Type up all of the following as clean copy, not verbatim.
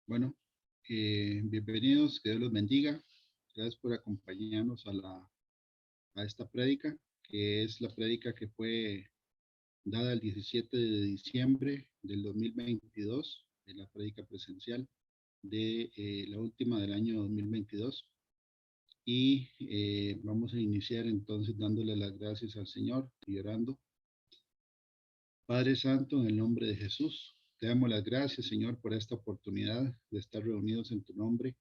Bueno, bienvenidos, que Dios los bendiga. Gracias por acompañarnos a esta prédica, que es la prédica que fue dada el 17 de diciembre del 2022, en la prédica presencial de la última del año 2022. Y vamos a iniciar entonces dándole las gracias al Señor y orando. Padre Santo, en el nombre de Jesús, te damos las gracias, Señor, por esta oportunidad de estar reunidos en tu nombre.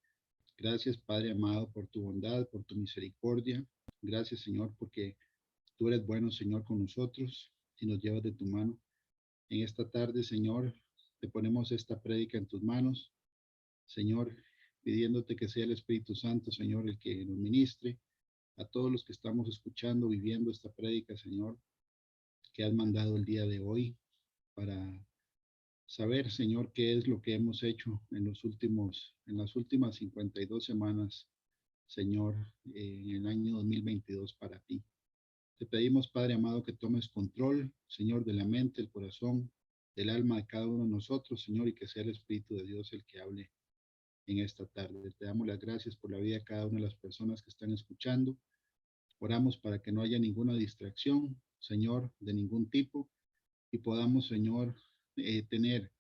Gracias, Padre amado, por tu bondad, por tu misericordia. Gracias, Señor, porque tú eres bueno, Señor, con nosotros y nos llevas de tu mano. En esta tarde, Señor, te ponemos esta prédica en tus manos, Señor, pidiéndote que sea el Espíritu Santo, Señor, el que nos ministre a todos los que estamos escuchando, viviendo esta prédica, Señor, que has mandado el día de hoy para saber, Señor, qué es lo que hemos hecho en las últimas 52 semanas, Señor, en el año 2022 para ti. Te pedimos, Padre amado, que tomes control, Señor, de la mente, el corazón, del alma de cada uno de nosotros, Señor, y que sea el Espíritu de Dios el que hable en esta tarde. Te damos las gracias por la vida de cada una de las personas que están escuchando. Oramos para que no haya ninguna distracción, Señor, de ningún tipo, y podamos, Señor, tener,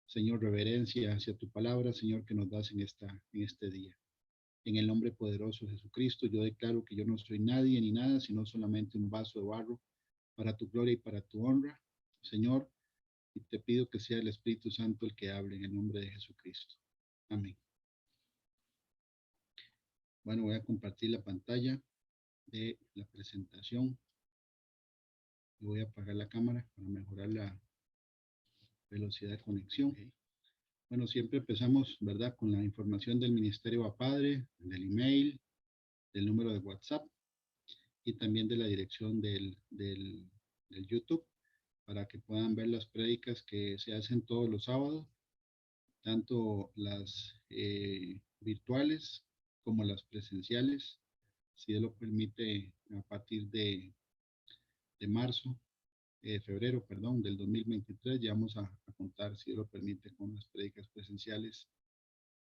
Señor, reverencia hacia tu palabra, Señor, que nos das en este día. En el nombre poderoso de Jesucristo, yo declaro que yo no soy nadie ni nada, sino solamente un vaso de barro para tu gloria y para tu honra, Señor, y te pido que sea el Espíritu Santo el que hable en el nombre de Jesucristo. Amén. Bueno, voy a compartir la pantalla de la presentación y voy a apagar la cámara para mejorar la velocidad de conexión. Okay. Bueno, siempre empezamos, ¿verdad?, con la información del Ministerio a Padre, del email, del número de WhatsApp y también de la dirección del YouTube para que puedan ver las prédicas que se hacen todos los sábados, tanto las virtuales como las presenciales, si Dios lo permite, a partir de marzo, febrero, perdón, del 2023, ya vamos a contar, si Dios lo permite, con las prédicas presenciales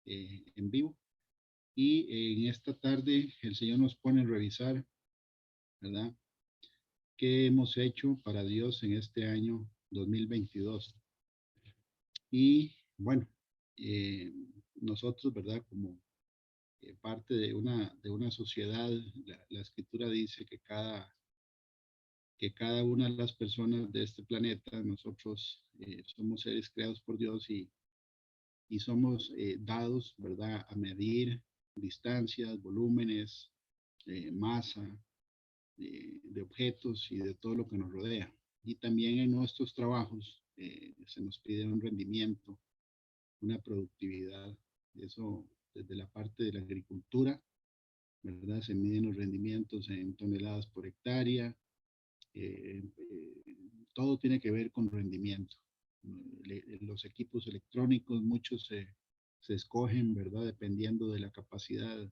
en vivo. Y en esta tarde el Señor nos pone a revisar, ¿verdad?, qué hemos hecho para Dios en este año 2022. Y bueno, nosotros, ¿verdad?, como parte de una sociedad, la Escritura dice que cada una de las personas de este planeta, nosotros somos seres creados por Dios y somos dados, ¿verdad?, a medir distancias, volúmenes, masa de objetos y de todo lo que nos rodea. Y también en nuestros trabajos se nos pide un rendimiento, una productividad. Eso desde la parte de la agricultura, ¿verdad? Se miden los rendimientos en toneladas por hectárea. Eh, eh, Todo tiene que ver con rendimiento. Los equipos electrónicos, muchos se escogen, ¿verdad?, dependiendo de la capacidad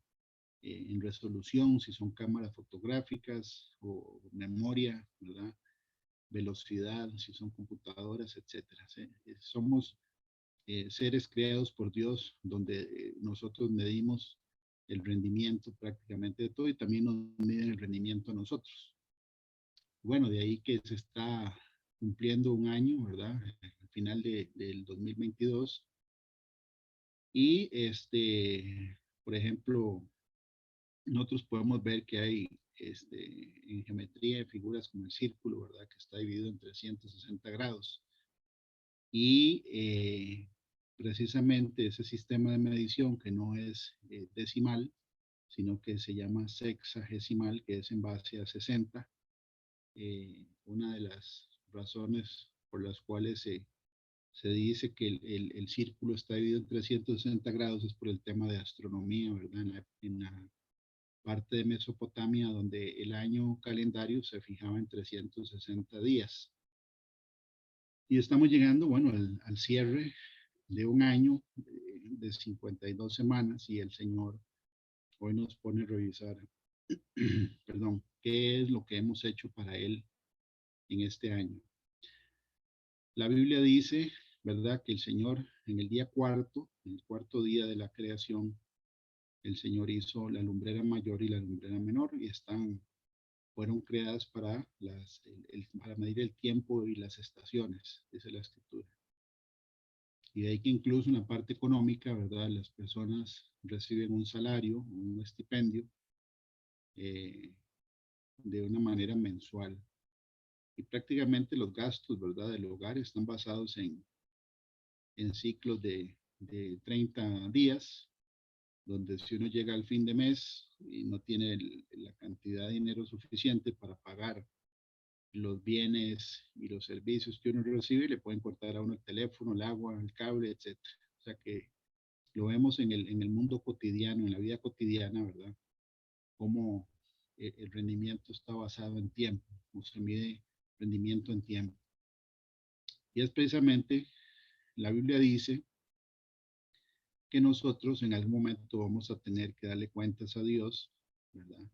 en resolución, si son cámaras fotográficas o memoria, ¿verdad?, velocidad, si son computadoras, etcétera. ¿Sí? Somos seres creados por Dios, donde nosotros medimos el rendimiento prácticamente de todo y también nos miden el rendimiento a nosotros. Bueno, de ahí que se está cumpliendo un año, ¿verdad?, al final del 2022. Y por ejemplo, nosotros podemos ver que hay en geometría figuras como el círculo, ¿verdad?, que está dividido en 360 grados. Y precisamente ese sistema de medición, que no es decimal, sino que se llama sexagesimal, que es en base a 60, una de las razones por las cuales se dice que el círculo está dividido en 360 grados es por el tema de astronomía, ¿verdad? En la parte de Mesopotamia, donde el año calendario se fijaba en 360 días. Y estamos llegando, bueno, al cierre de un año de 52 semanas y el Señor hoy nos pone a revisar, perdón, qué es lo que hemos hecho para Él en este año. La Biblia dice, ¿verdad?, que el Señor en el día cuarto, en el cuarto día de la creación, el Señor hizo la lumbrera mayor y la lumbrera menor y fueron creadas para medir el tiempo y las estaciones, dice la escritura. Y de ahí que incluso en la parte económica, ¿verdad? Las personas reciben un salario, un estipendio, eh, de una manera mensual. Y prácticamente los gastos, ¿verdad? Del hogar están basados en ciclos de 30 días, donde si uno llega al fin de mes y no tiene la cantidad de dinero suficiente para pagar los bienes y los servicios que uno recibe, le pueden cortar a uno el teléfono, el agua, el cable, etcétera. O sea que lo vemos en el mundo cotidiano, en la vida cotidiana, ¿verdad? Cómo el rendimiento está basado en tiempo, cómo se mide rendimiento en tiempo. Y es precisamente, la Biblia dice que nosotros en algún momento vamos a tener que darle cuentas a Dios, ¿verdad?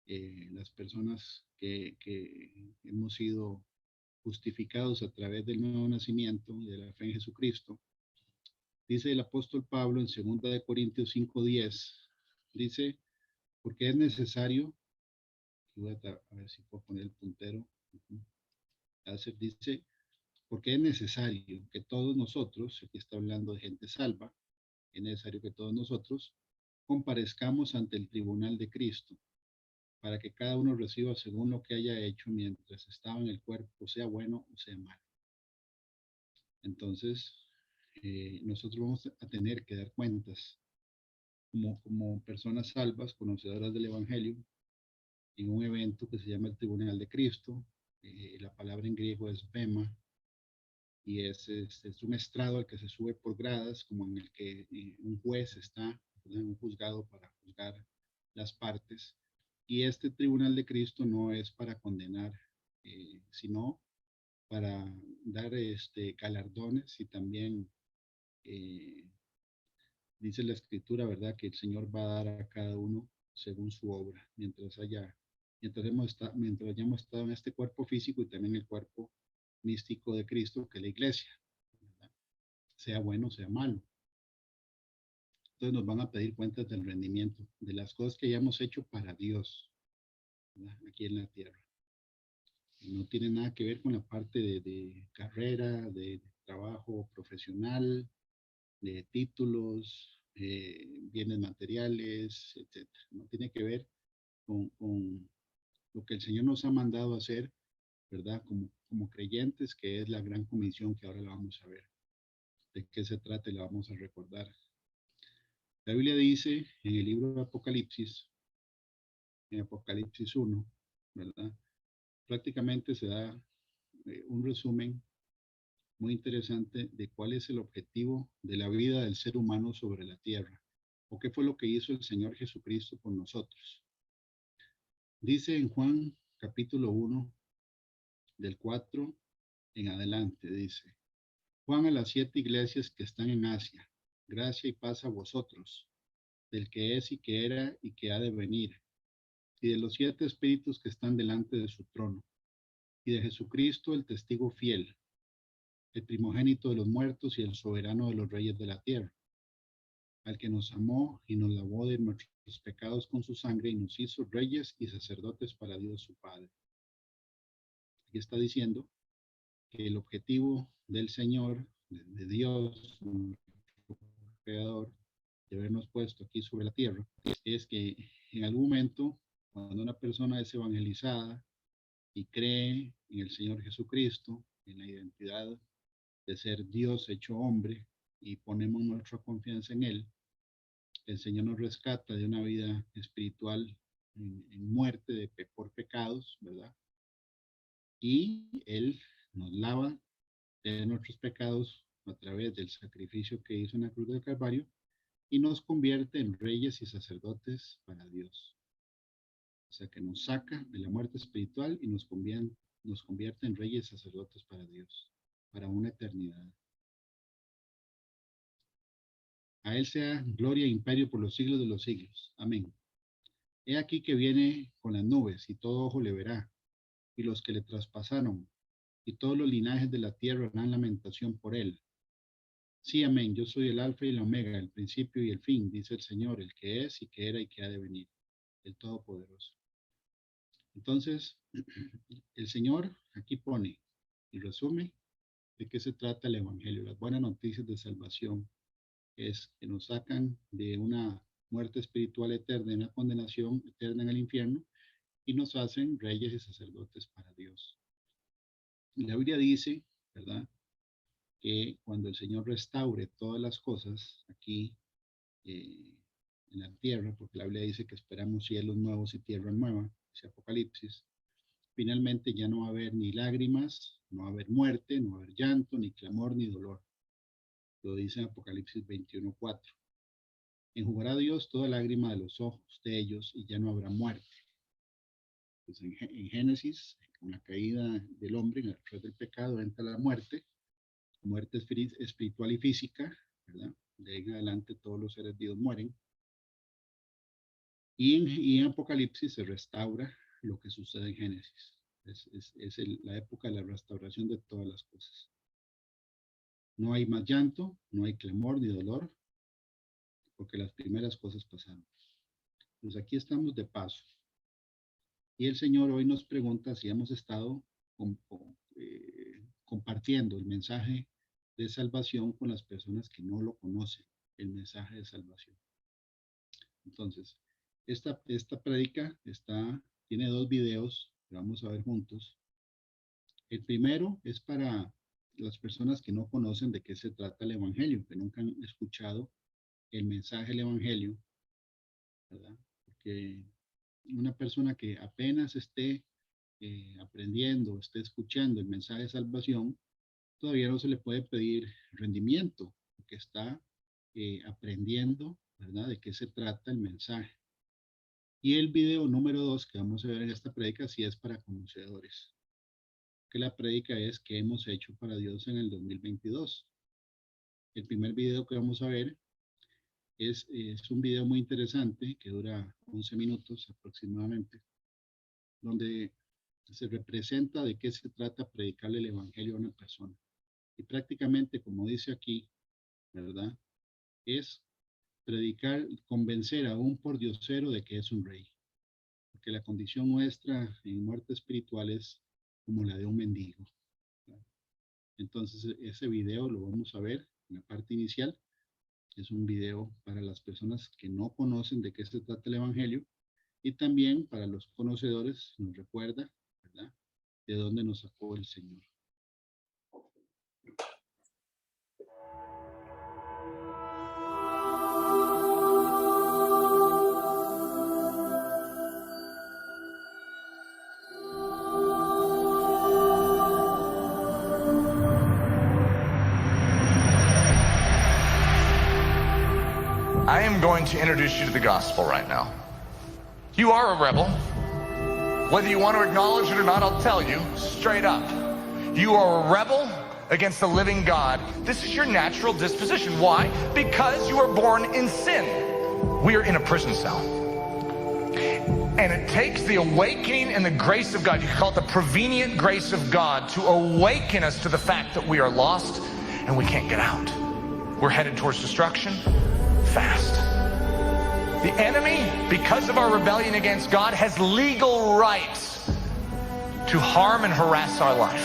Las personas que hemos sido justificados a través del nuevo nacimiento y de la fe en Jesucristo. Dice el apóstol Pablo en 2 de Corintios 5:10, dice, porque es necesario, voy a ver si puedo poner el puntero, dice, porque es necesario que todos nosotros, aquí está hablando de gente salva, es necesario que todos nosotros comparezcamos ante el tribunal de Cristo, para que cada uno reciba según lo que haya hecho mientras estaba en el cuerpo, sea bueno o sea malo. Entonces, nosotros vamos a tener que dar cuentas como personas salvas, conocedoras del Evangelio, en un evento que se llama el Tribunal de Cristo. La palabra en griego es bema, y es un estrado al que se sube por gradas, como en el que un juez está en un juzgado para juzgar las partes. Y este Tribunal de Cristo no es para condenar, sino para dar galardones y también dice la escritura, ¿verdad? Que el Señor va a dar a cada uno según su obra, mientras hayamos estado en este cuerpo físico y también el cuerpo místico de Cristo, que es la iglesia, ¿verdad? Sea bueno, sea malo. Entonces nos van a pedir cuentas del rendimiento, de las cosas que hayamos hecho para Dios, ¿verdad? Aquí en la tierra. No tiene nada que ver con la parte de carrera, de trabajo profesional, de títulos, bienes materiales, etcétera. No tiene que ver con lo que el Señor nos ha mandado a hacer, ¿verdad? Como creyentes, que es la gran comisión que ahora la vamos a ver. ¿De qué se trata y la vamos a recordar? La Biblia dice en el libro de Apocalipsis, en Apocalipsis 1, ¿verdad? Prácticamente se da un resumen muy interesante de cuál es el objetivo de la vida del ser humano sobre la tierra, o qué fue lo que hizo el Señor Jesucristo por nosotros. Dice en Juan capítulo 1, del 4 en adelante, dice, Juan a las 7 iglesias que están en Asia, gracia y paz a vosotros, del que es y que era y que ha de venir, y de los 7 espíritus que están delante de su trono, y de Jesucristo el testigo fiel, el primogénito de los muertos y el soberano de los reyes de la tierra, al que nos amó y nos lavó de nuestros pecados con su sangre y nos hizo reyes y sacerdotes para Dios su Padre. Aquí está diciendo que el objetivo del Señor, de Dios, nuestro creador, de habernos puesto aquí sobre la tierra, es que en algún momento, cuando una persona es evangelizada y cree en el Señor Jesucristo, en la identidad de ser Dios hecho hombre, y ponemos nuestra confianza en Él, el Señor nos rescata de una vida espiritual en muerte por pecados, ¿verdad? Y Él nos lava de nuestros pecados a través del sacrificio que hizo en la cruz del Calvario y nos convierte en reyes y sacerdotes para Dios. O sea que nos saca de la muerte espiritual y nos convierte en reyes y sacerdotes para Dios, para una eternidad. A Él sea gloria e imperio por los siglos de los siglos. Amén. He aquí que viene con las nubes y todo ojo le verá, y los que le traspasaron, y todos los linajes de la tierra harán lamentación por él. Sí, amén. Yo soy el alfa y el omega, el principio y el fin, dice el Señor, el que es y que era y que ha de venir, el Todopoderoso. Entonces, el Señor aquí pone y resume de qué se trata el Evangelio, las buenas noticias de salvación, es que nos sacan de una muerte espiritual eterna, de una condenación eterna en el infierno, y nos hacen reyes y sacerdotes para Dios. La Biblia dice, ¿verdad?, que cuando el Señor restaure todas las cosas aquí en la tierra, porque la Biblia dice que esperamos cielos nuevos y tierra nueva, dice Apocalipsis, finalmente ya no va a haber ni lágrimas, no va a haber muerte, no va a haber llanto, ni clamor, ni dolor. Lo dice en Apocalipsis 21:4. Enjugará Dios toda lágrima de los ojos de ellos y ya no habrá muerte. Pues en Génesis, con la caída del hombre, en el través del pecado, entra la muerte espiritual y física, ¿verdad? De ahí en adelante todos los seres vivos mueren. Y en Apocalipsis se restaura lo que sucede en Génesis. Es la época de la restauración de todas las cosas. No hay más llanto, no hay clamor ni dolor, porque las primeras cosas pasaron. Pues aquí estamos de paso. Y el Señor hoy nos pregunta si hemos estado compartiendo el mensaje de salvación con las personas que no lo conocen, el mensaje de salvación. Entonces, esta prédica tiene 2 videos que vamos a ver juntos. El primero es para las personas que no conocen de qué se trata el Evangelio, que nunca han escuchado el mensaje del Evangelio, ¿verdad? Porque una persona que apenas esté aprendiendo, esté escuchando el mensaje de salvación, todavía no se le puede pedir rendimiento, porque está aprendiendo, ¿verdad?, de qué se trata el mensaje. Y el video número 2 que vamos a ver en esta prédica sí es para conocedores. Que la prédica es ¿qué hemos hecho para Dios en el 2022? El primer video que vamos a ver es un video muy interesante que dura 11 minutos aproximadamente, donde se representa de qué se trata predicarle el Evangelio a una persona. Y prácticamente, como dice aquí, ¿verdad?, es predicar, convencer a un pordiosero de que es un rey. Porque la condición nuestra en muerte espiritual es como la de un mendigo, ¿verdad? Entonces, ese video lo vamos a ver en la parte inicial. Es un video para las personas que no conocen de qué se trata el Evangelio, y también para los conocedores nos recuerda, ¿verdad?, de dónde nos sacó el Señor. I am going to introduce you to the gospel right now. You are a rebel. Whether you want to acknowledge it or not, I'll tell you straight up. You are a rebel against the living God. This is your natural disposition. Why? Because you are born in sin. We are in a prison cell. And it takes the awakening and the grace of God, you can call it the prevenient grace of God, to awaken us to the fact that we are lost and we can't get out. We're headed towards destruction fast. The enemy, because of our rebellion against God, has legal rights to harm and harass our life.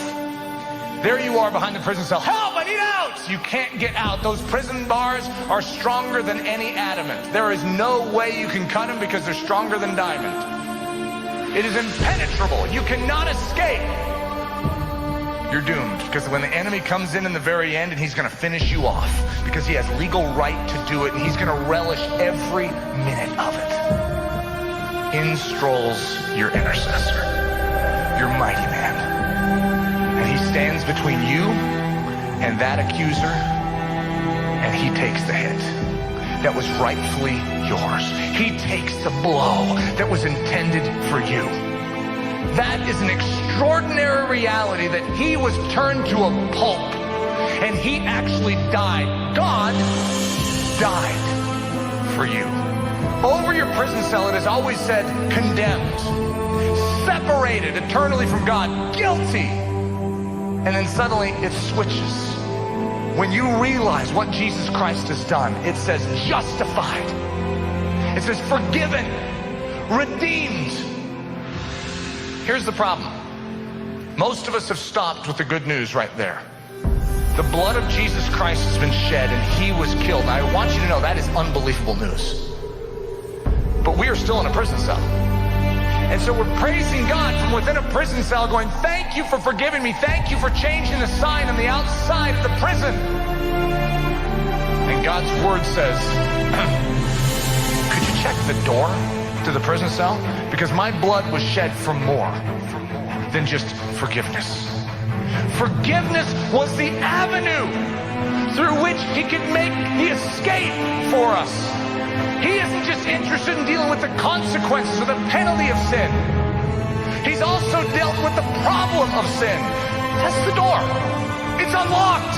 There you are behind the prison cell. Help, I need out! You can't get out. Those prison bars are stronger than any adamant. There is no way you can cut them because they're stronger than diamond. It is impenetrable. You cannot escape. You're doomed, because when the enemy comes in the very end, and he's going to finish you off, because he has legal right to do it, and he's going to relish every minute of it. In strolls your intercessor, your mighty man. And he stands between you and that accuser, and he takes the hit that was rightfully yours. He takes the blow that was intended for you. That is an extraordinary reality, that he was turned to a pulp and he actually died. God died for you. Over your prison cell, it has always said condemned, separated eternally from God, guilty. And then suddenly it switches. when you realize what Jesus Christ has done, it says justified. It says forgiven, redeemed. Here's the problem. Most of us have stopped with the good news right there. The blood of Jesus Christ has been shed and he was killed. Now, I want you to know that is unbelievable news. But we are still in a prison cell. And so we're praising God from within a prison cell, going, thank you for forgiving me. Thank you for changing the sign on the outside of the prison. And God's word says, could you check the door to the prison cell? Because my blood was shed for more than just forgiveness. Forgiveness was the avenue through which he could make the escape for us. He isn't just interested in dealing with the consequences or the penalty of sin. He's also dealt with the problem of sin. That's the door. It's unlocked.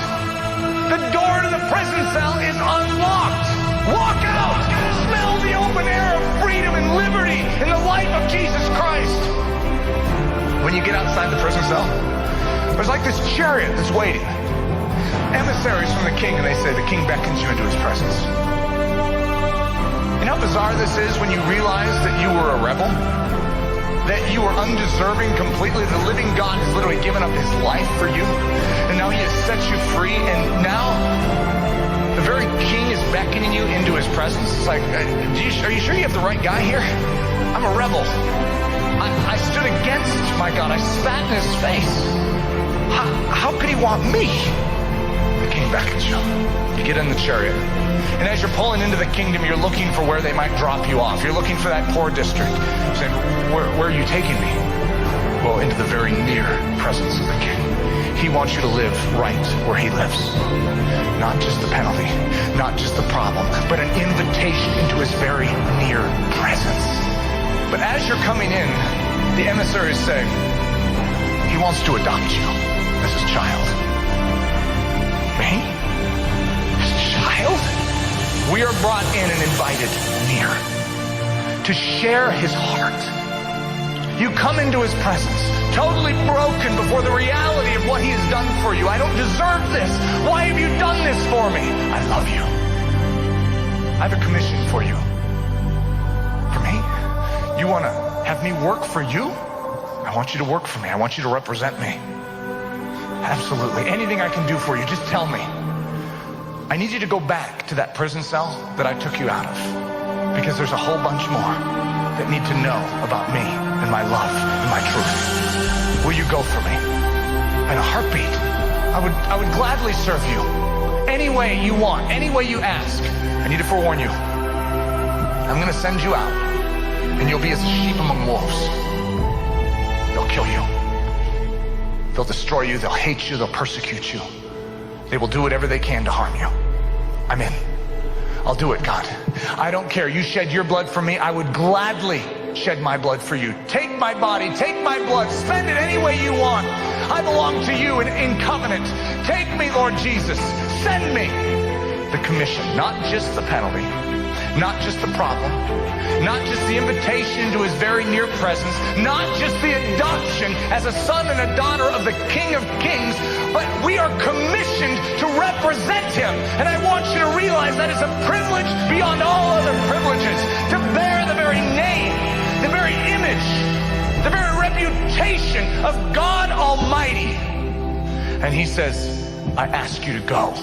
The door to the prison cell is unlocked. Walk out. Smell the open air of freedom and liberty in the life of Jesus Christ. When you get outside the prison cell, there's like this chariot that's waiting. Emissaries from the king, and they say the king beckons you into his presence. You know how bizarre this is when you realize that you were a rebel? That you were undeserving completely. The living God has literally given up his life for you. And now he has set you free. And now the very king is beckoning you into his presence. It's like, are you sure you have the right guy here? I'm a rebel. I stood against my God. I spat in his face. How could he want me? The king beckons you. You get in the chariot. And as you're pulling into the kingdom, you're looking for where they might drop you off. You're looking for that poor district. You're saying, where are you taking me? Well, into the very near presence of the king. He wants you to live right where he lives. Not just the penalty, not just the problem, but an invitation into his very near presence. But as you're coming in, the emissaries say, he wants to adopt you as his child. Me? His child? We are brought in and invited near to share his heart. You come into his presence, totally broken before the reality of what he has done for you. I don't deserve this. Why have you done this for me? I love you. I have a commission for you. For me? You want to have me work for you? I want you to work for me. I want you to represent me. Absolutely. Anything I can do for you, just tell me. I need you to go back to that prison cell that I took you out of, because there's a whole bunch more that need to know about me and my love and my truth. Will you go for me? In a heartbeat, I would gladly serve you any way you want, any way you ask. I need to forewarn you. I'm going to send you out, and you'll be as a sheep among wolves. They'll kill you. They'll destroy you. They'll hate you. They'll persecute you. They will do whatever they can to harm you. I'm in. I'll do it, God. I don't care. You shed your blood for me. I would gladly shed my blood for you. Take my body. Take my blood. Spend it any way you want. I belong to you in covenant. Take me, Lord Jesus. Send me. The commission, not just the penalty, not just the problem, not just the invitation to his very near presence, not just the adoption as a son and a daughter of the King of Kings, but we are commissioned to represent him. And I want you to realize that is a privilege beyond all other privileges, to bear the very name, the very image, the very reputation of God Almighty. And he says, I ask you to go.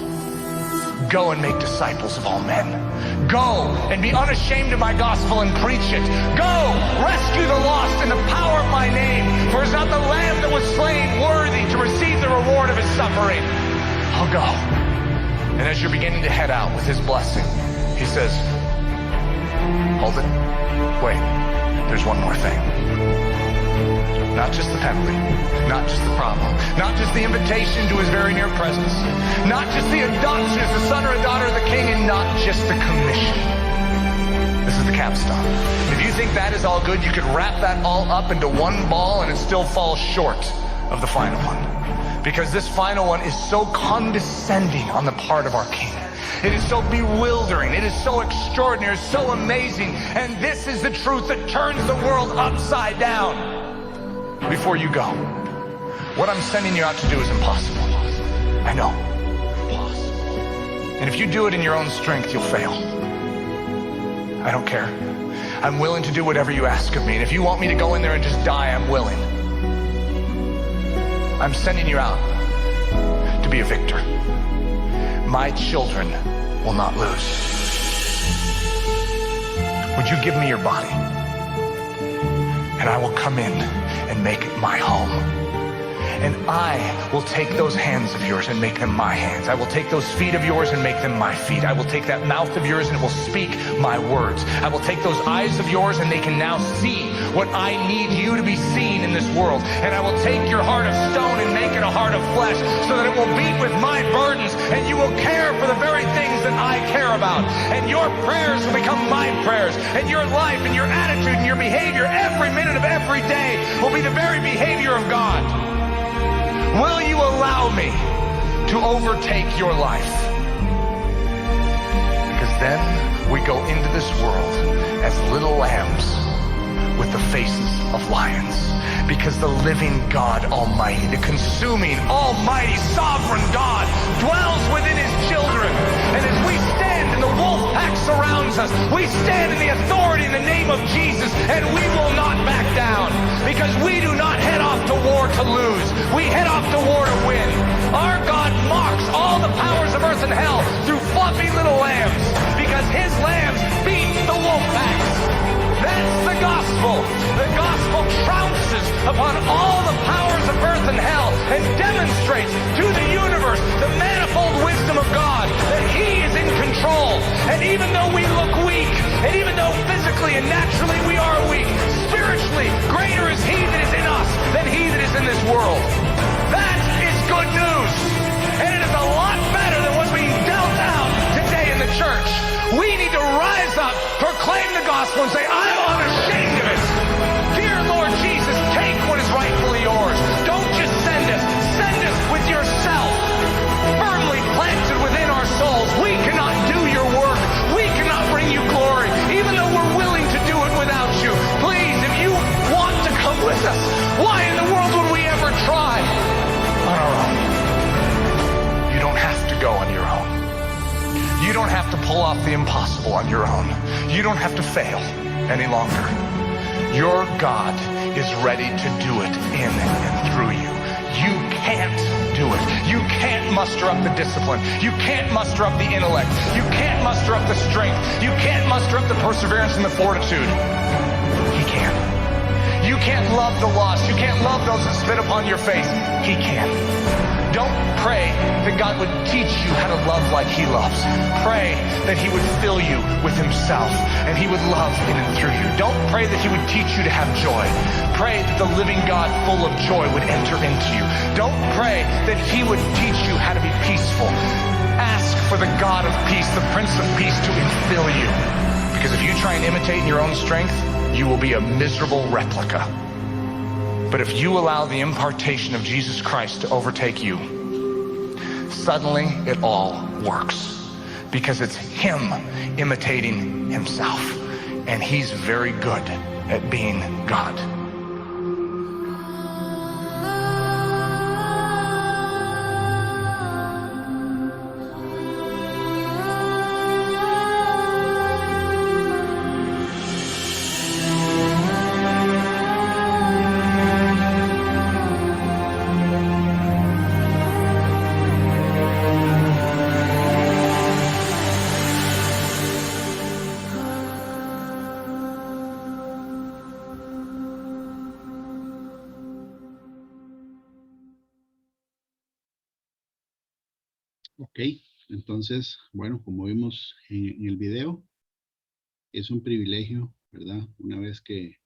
Go and make disciples of all men. Go and be unashamed of my gospel and preach it. Go, rescue the lost in the power of my name. For is not the Lamb that was slain worthy to receive the reward of his suffering. I'll go. And as you're beginning to head out with his blessing, he says, hold it. Wait, there's one more thing. Not just the penalty, not just the problem, not just the invitation to his very near presence, not just the adoption as the son or a daughter of the king, and not just the commission. This is the capstone. If you think that is all good, you could wrap that all up into one ball and it still falls short of the final one. Because this final one is so condescending on the part of our king. It is so bewildering. It is so extraordinary, so amazing. And this is the truth that turns the world upside down. Before you go, what I'm sending you out to do is impossible. I know. Impossible. And if you do it in your own strength, you'll fail. I don't care. I'm willing to do whatever you ask of me. And if you want me to go in there and just die, I'm willing. I'm sending you out to be a victor. My children will not lose. Would you give me your body? And I will come in and make it my home. And I will take those hands of yours and make them my hands. I will take those feet of yours and make them my feet. I will take that mouth of yours and it will speak my words. I will take those eyes of yours and they can now see what I need you to be seen in this world. And I will take your heart of stone and make it a heart of flesh so that it will beat with my burdens and you will care for the very things that I care about. And your prayers will become my prayers. And your life and your attitude and your behavior every minute of every day will be the very behavior of God. Will you allow me to overtake your life? Because then we go into this world as little lambs with the faces of lions. Because the living God Almighty, the consuming, almighty, sovereign God dwells within his children. And as we stand and the wolf pack surrounds us, we stand in the authority in the name of Jesus, and we will not back down. Because we do not head off to war to lose. We head off to war to win. Our God mocks all the powers of earth and hell through fluffy little lambs. Because his lambs beat the wolf packs. That's the gospel. The gospel trounces upon all the powers of earth and hell and demonstrates to the universe the manifold wisdom of God, that he is in control. And even though we look weak, and even though physically and naturally we are weak, spiritually greater is he that is in us than he that is in this world. That is good news. And it is a lot better than what's being dealt out today in the church. We need to rise up, proclaim the gospel, and say, I'm unashamed of it. Dear Lord Jesus, take what is rightfully yours. Don't just send us with yourself firmly planted within our souls. We cannot do your work. We cannot bring you glory, even though we're willing to do it without you. Please, if you want to come with us, why in the world would we ever try on our own? You don't have to go on your own. You don't have to pull off the impossible on your own. You don't have to fail any longer. Your God is ready to do it in and through you. You can't do it. You can't muster up the discipline. You can't muster up the intellect. You can't muster up the strength. You can't muster up the perseverance and the fortitude. He can. You can't love the lost. You can't love those that spit upon your face. He can. Don't pray that God would teach you how to love like he loves. Pray that he would fill you with himself and he would love in and through you. Don't pray that he would teach you to have joy. Pray that the living God full of joy would enter into you. Don't pray that he would teach you how to be peaceful. Ask for the God of peace, the Prince of Peace, to infill you. Because if you try and imitate in your own strength, you will be a miserable replica. But if you allow the impartation of Jesus Christ to overtake you, suddenly it all works. Because it's him imitating himself. And he's very good at being God. Ok, entonces, bueno, como vimos en el video, es un privilegio, ¿verdad? Una vez que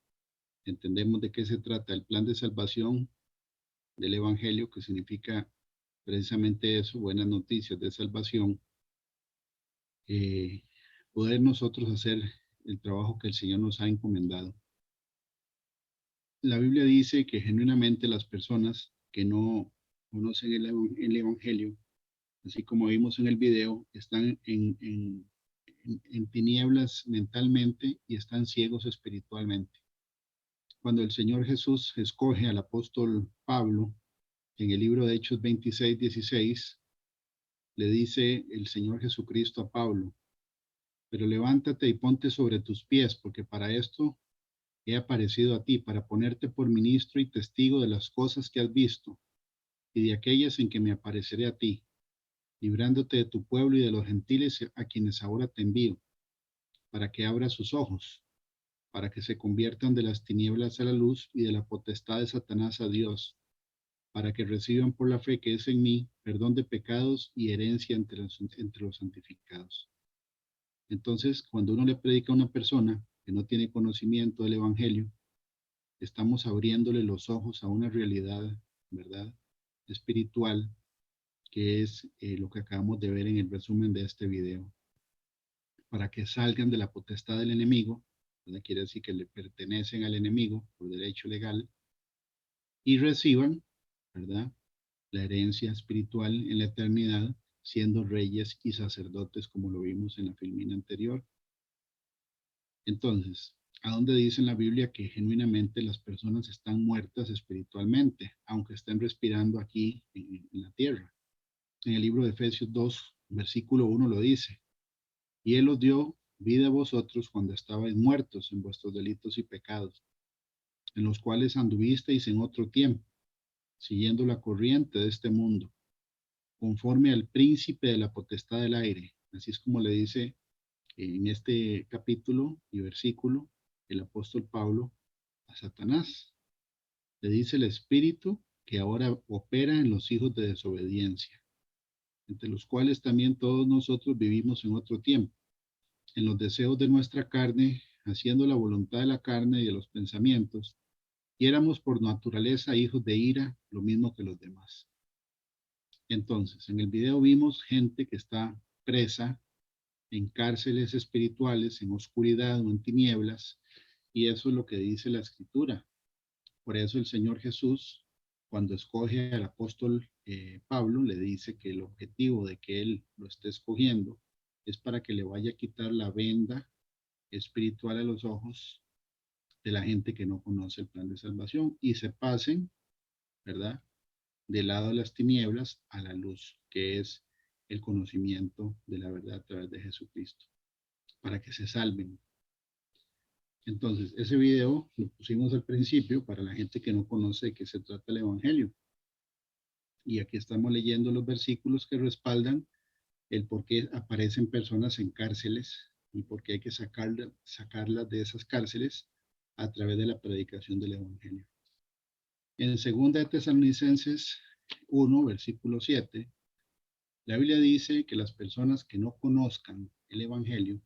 entendemos de qué se trata el plan de salvación del Evangelio, que significa precisamente eso, buenas noticias de salvación, poder nosotros hacer el trabajo que el Señor nos ha encomendado. La Biblia dice que genuinamente las personas que no conocen el Evangelio, así como vimos en el video, están en tinieblas mentalmente y están ciegos espiritualmente. Cuando el Señor Jesús escoge al apóstol Pablo en el libro de Hechos 26:16, le dice el Señor Jesucristo a Pablo, pero levántate y ponte sobre tus pies, porque para esto he aparecido a ti, para ponerte por ministro y testigo de las cosas que has visto y de aquellas en que me apareceré a ti, librándote de tu pueblo y de los gentiles a quienes ahora te envío, para que abras sus ojos, para que se conviertan de las tinieblas a la luz y de la potestad de Satanás a Dios, para que reciban por la fe que es en mí perdón de pecados y herencia entre los santificados. Entonces, cuando uno le predica a una persona que no tiene conocimiento del Evangelio, estamos abriéndole los ojos a una realidad, ¿verdad?, espiritual, que es lo que acabamos de ver en el resumen de este video, para que salgan de la potestad del enemigo, ¿verdad? Quiere decir que le pertenecen al enemigo por derecho legal, y reciban, ¿verdad?, la herencia espiritual en la eternidad, siendo reyes y sacerdotes, como lo vimos en la filmina anterior. Entonces, ¿a dónde dice en la Biblia que genuinamente las personas están muertas espiritualmente, aunque estén respirando aquí en la tierra? En el libro de Efesios 2, versículo 1 lo dice, y Él os dio vida a vosotros cuando estabais muertos en vuestros delitos y pecados, en los cuales anduvisteis en otro tiempo, siguiendo la corriente de este mundo, conforme al príncipe de la potestad del aire. Así es como le dice en este capítulo y versículo el apóstol Pablo a Satanás. Le dice el espíritu que ahora opera en los hijos de desobediencia, entre los cuales también todos nosotros vivimos en otro tiempo, en los deseos de nuestra carne, haciendo la voluntad de la carne y de los pensamientos, y éramos por naturaleza hijos de ira, lo mismo que los demás. Entonces, en el video vimos gente que está presa en cárceles espirituales, en oscuridad o en tinieblas, y eso es lo que dice la Escritura. Por eso el Señor Jesús, cuando escoge al apóstol Pablo, le dice que el objetivo de que él lo esté escogiendo es para que le vaya a quitar la venda espiritual a los ojos de la gente que no conoce el plan de salvación y se pasen, ¿verdad?, del lado de las tinieblas a la luz, que es el conocimiento de la verdad a través de Jesucristo, para que se salven. Entonces, ese video lo pusimos al principio para la gente que no conoce de qué se trata el Evangelio. Y aquí estamos leyendo los versículos que respaldan el por qué aparecen personas en cárceles y por qué hay que sacarlas de esas cárceles a través de la predicación del Evangelio. En 2 de Tesalonicenses 1, versículo 7, la Biblia dice que las personas que no conozcan el Evangelio,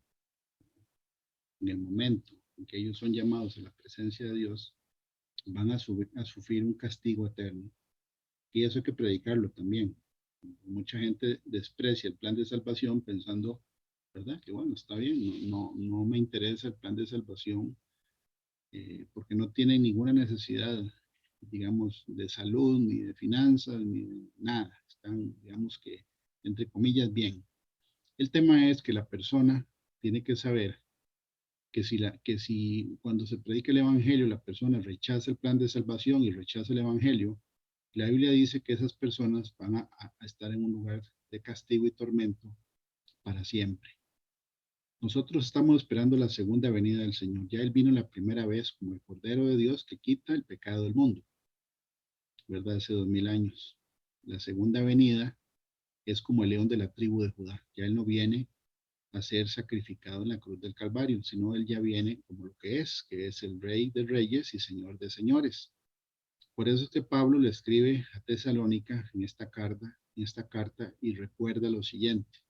en el momento en que ellos son llamados a la presencia de Dios, van a sufrir un castigo eterno. Y eso hay que predicarlo también. Mucha gente desprecia el plan de salvación pensando, ¿verdad?, que bueno, está bien, no me interesa el plan de salvación porque no tienen ninguna necesidad, digamos, de salud, ni de finanzas, ni de nada. Están, digamos que, entre comillas, bien. El tema es que la persona tiene que saber que si cuando se predica el Evangelio la persona rechaza el plan de salvación y rechaza el Evangelio, la Biblia dice que esas personas van a estar en un lugar de castigo y tormento para siempre. Nosotros estamos esperando la segunda venida del Señor. Ya Él vino la primera vez como el Cordero de Dios que quita el pecado del mundo, ¿verdad? Hace 2000 años. La segunda venida es como el león de la tribu de Judá. Ya Él no viene a ser sacrificado en la cruz del Calvario, sino Él ya viene como lo que es el Rey de Reyes y Señor de Señores. Por eso es que Pablo le escribe a Tesalónica en esta carta y recuerda lo siguiente.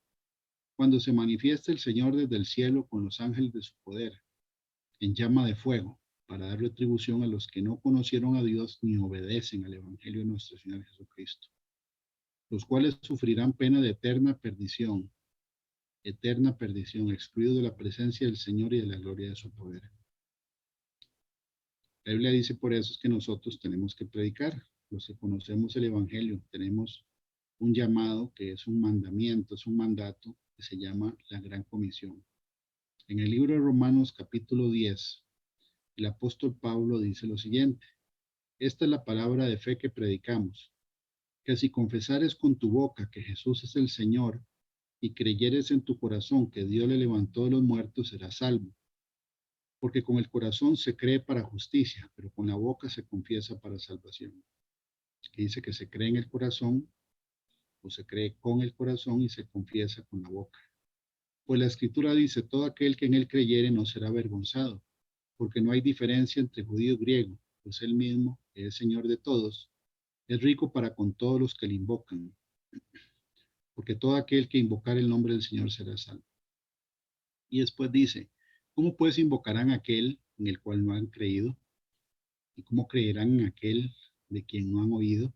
Cuando se manifiesta el Señor desde el cielo con los ángeles de su poder, en llama de fuego, para dar retribución a los que no conocieron a Dios ni obedecen al Evangelio de nuestro Señor Jesucristo, los cuales sufrirán pena de eterna perdición, excluidos de la presencia del Señor y de la gloria de su poder. La Biblia dice por eso es que nosotros tenemos que predicar. Los que conocemos el Evangelio tenemos un llamado que es un mandamiento, es un mandato que se llama la Gran Comisión. En el libro de Romanos capítulo 10, el apóstol Pablo dice lo siguiente. Esta es la palabra de fe que predicamos, que si confesares con tu boca que Jesús es el Señor y creyeres en tu corazón que Dios le levantó de los muertos, serás salvo. Porque con el corazón se cree para justicia, pero con la boca se confiesa para salvación. Que dice que se cree en el corazón, o se cree con el corazón y se confiesa con la boca. Pues la Escritura dice, todo aquel que en él creyere no será avergonzado, porque no hay diferencia entre judío y griego, pues él mismo, que es Señor de todos, es rico para con todos los que le invocan, porque todo aquel que invocar el nombre del Señor será salvo. Y después dice, ¿cómo pues invocarán a aquel en el cual no han creído? ¿Y cómo creerán en aquel de quien no han oído?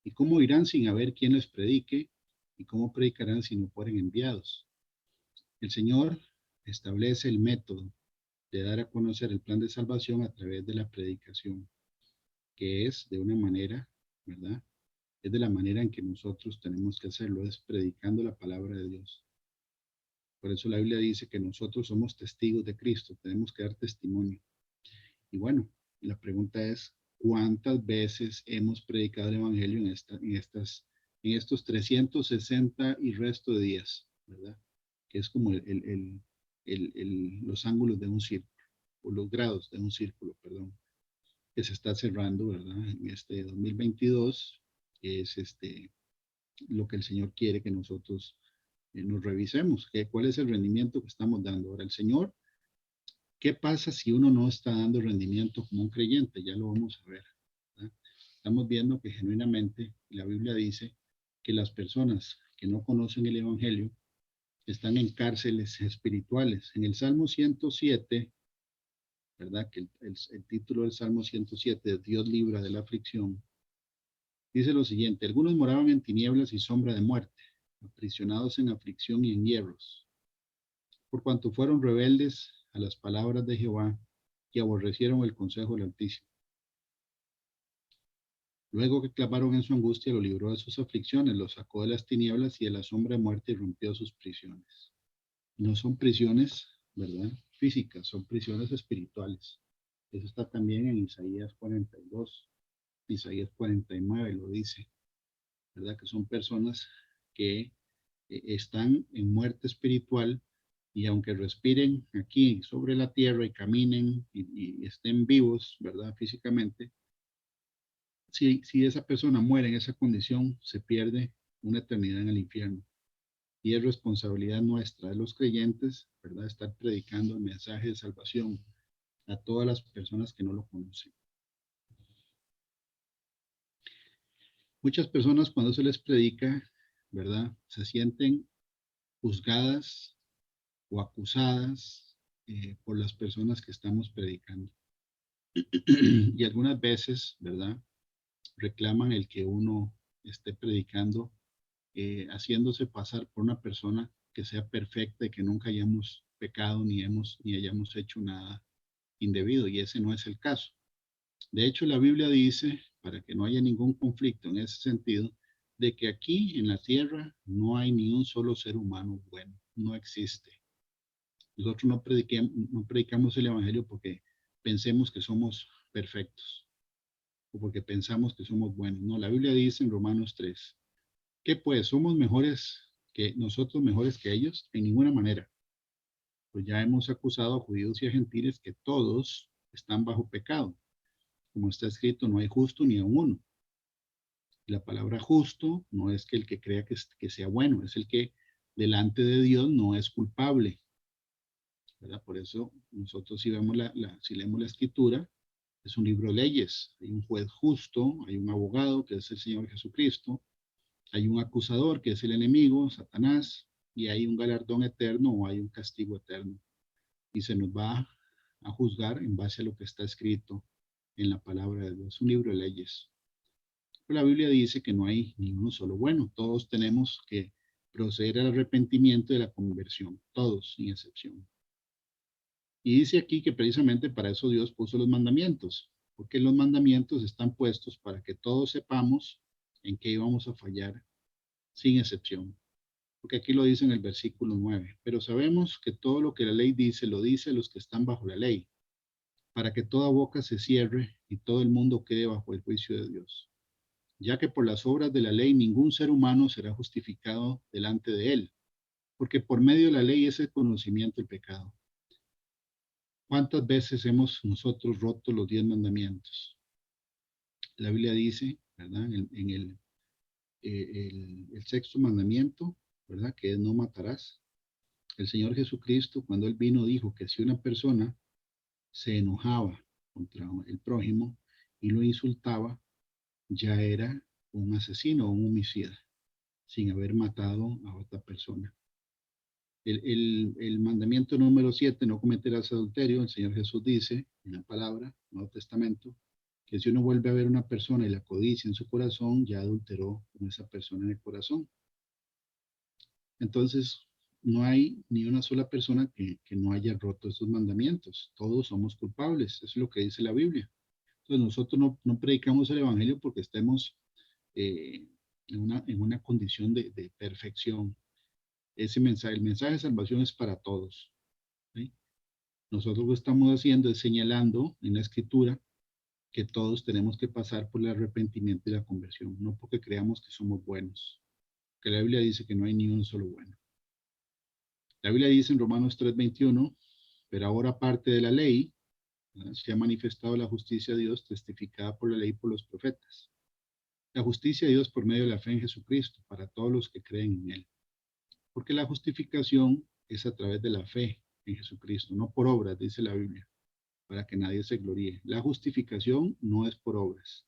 ¿Y cómo irán sin haber quien les predique? ¿Y cómo predicarán si no fueren enviados? El Señor establece el método de dar a conocer el plan de salvación a través de la predicación, que es de una manera, ¿verdad? Es de la manera en que nosotros tenemos que hacerlo, es predicando la palabra de Dios. Por eso la Biblia dice que nosotros somos testigos de Cristo, tenemos que dar testimonio. Y bueno, la pregunta es, ¿cuántas veces hemos predicado el Evangelio en estos 360 y resto de días, ¿verdad? Que es como los ángulos de un círculo, o los grados de un círculo, perdón, que se está cerrando, ¿verdad? En este 2022, que es lo que el Señor quiere que nosotros nos revisemos, cuál es el rendimiento que estamos dando. Ahora, el Señor, ¿qué pasa si uno no está dando rendimiento como un creyente? Ya lo vamos a ver, ¿verdad? Estamos viendo que genuinamente la Biblia dice que las personas que no conocen el Evangelio están en cárceles espirituales. En el Salmo 107, ¿verdad? Que el título del Salmo 107 es Dios libra de la aflicción. Dice lo siguiente, algunos moraban en tinieblas y sombra de muerte, aprisionados en aflicción y en hierros, por cuanto fueron rebeldes a las palabras de Jehová y aborrecieron el consejo del Altísimo. Luego que clamaron en su angustia, lo libró de sus aflicciones, lo sacó de las tinieblas y de la sombra de muerte y rompió sus prisiones. No son prisiones, ¿verdad? Físicas, son prisiones espirituales. Eso está también en Isaías 42, Isaías 49 lo dice, ¿verdad? Que son personas que están en muerte espiritual y aunque respiren aquí sobre la tierra y caminen y estén vivos, ¿verdad? Físicamente, si esa persona muere en esa condición, se pierde una eternidad en el infierno. Y es responsabilidad nuestra de los creyentes, ¿verdad? Estar predicando el mensaje de salvación a todas las personas que no lo conocen. Muchas personas cuando se les predica, ¿verdad? Se sienten juzgadas o acusadas por las personas que estamos predicando. Y algunas veces, ¿verdad? Reclaman el que uno esté predicando, haciéndose pasar por una persona que sea perfecta y que nunca hayamos pecado ni hayamos hecho nada indebido, y ese no es el caso. De hecho, la Biblia dice, para que no haya ningún conflicto en ese sentido, de que aquí en la tierra no hay ni un solo ser humano bueno, no existe. Nosotros no predicamos el Evangelio porque pensemos que somos perfectos o porque pensamos que somos buenos. No, la Biblia dice en Romanos 3, ¿qué pues? ¿Somos mejores que ellos? En ninguna manera. Pues ya hemos acusado a judíos y a gentiles que todos están bajo pecado. Como está escrito, no hay justo ni a uno. La palabra justo no es que el que crea que sea bueno, es el que delante de Dios no es culpable, ¿verdad? Por eso nosotros si leemos la escritura, es un libro de leyes. Hay un juez justo, hay un abogado que es el Señor Jesucristo, hay un acusador que es el enemigo, Satanás, y hay un galardón eterno o hay un castigo eterno. Y se nos va a juzgar en base a lo que está escrito en la palabra de Dios, un libro de leyes. Pero la Biblia dice que no hay ninguno solo bueno, todos tenemos que proceder al arrepentimiento y a la conversión, todos sin excepción. Y dice aquí que precisamente para eso Dios puso los mandamientos, porque los mandamientos están puestos para que todos sepamos en qué íbamos a fallar sin excepción. Porque aquí lo dice en el versículo 9, pero sabemos que todo lo que la ley dice, lo dice a los que están bajo la ley, para que toda boca se cierre y todo el mundo quede bajo el juicio de Dios. ya que por las obras de la ley ningún ser humano será justificado delante de él, porque por medio de la ley es el conocimiento del pecado. ¿Cuántas veces hemos nosotros roto los 10 mandamientos? La Biblia dice, ¿verdad? En el sexto mandamiento, ¿verdad? Que es no matarás. El Señor Jesucristo, cuando Él vino, dijo que si una persona se enojaba contra el prójimo y lo insultaba, ya era un asesino o un homicida, sin haber matado a otra persona. El mandamiento número 7, no cometerás adulterio, el Señor Jesús dice en la palabra, Nuevo Testamento, que si uno vuelve a ver a una persona y la codicia en su corazón, ya adulteró con esa persona en el corazón. Entonces, no hay ni una sola persona que no haya roto estos mandamientos. Todos somos culpables, eso es lo que dice la Biblia. Entonces, nosotros no predicamos el Evangelio porque estemos en una condición de perfección. Ese mensaje, el mensaje de salvación es para todos. ¿Sí? Nosotros lo que estamos haciendo es señalando en la Escritura que todos tenemos que pasar por el arrepentimiento y la conversión, no porque creamos que somos buenos, que la Biblia dice que no hay ni uno solo bueno. La Biblia dice en Romanos 3:21, pero ahora aparte de la ley, se ha manifestado la justicia de Dios testificada por la ley y por los profetas. La justicia de Dios por medio de la fe en Jesucristo para todos los que creen en Él. Porque la justificación es a través de la fe en Jesucristo, no por obras, dice la Biblia, para que nadie se gloríe. La justificación no es por obras.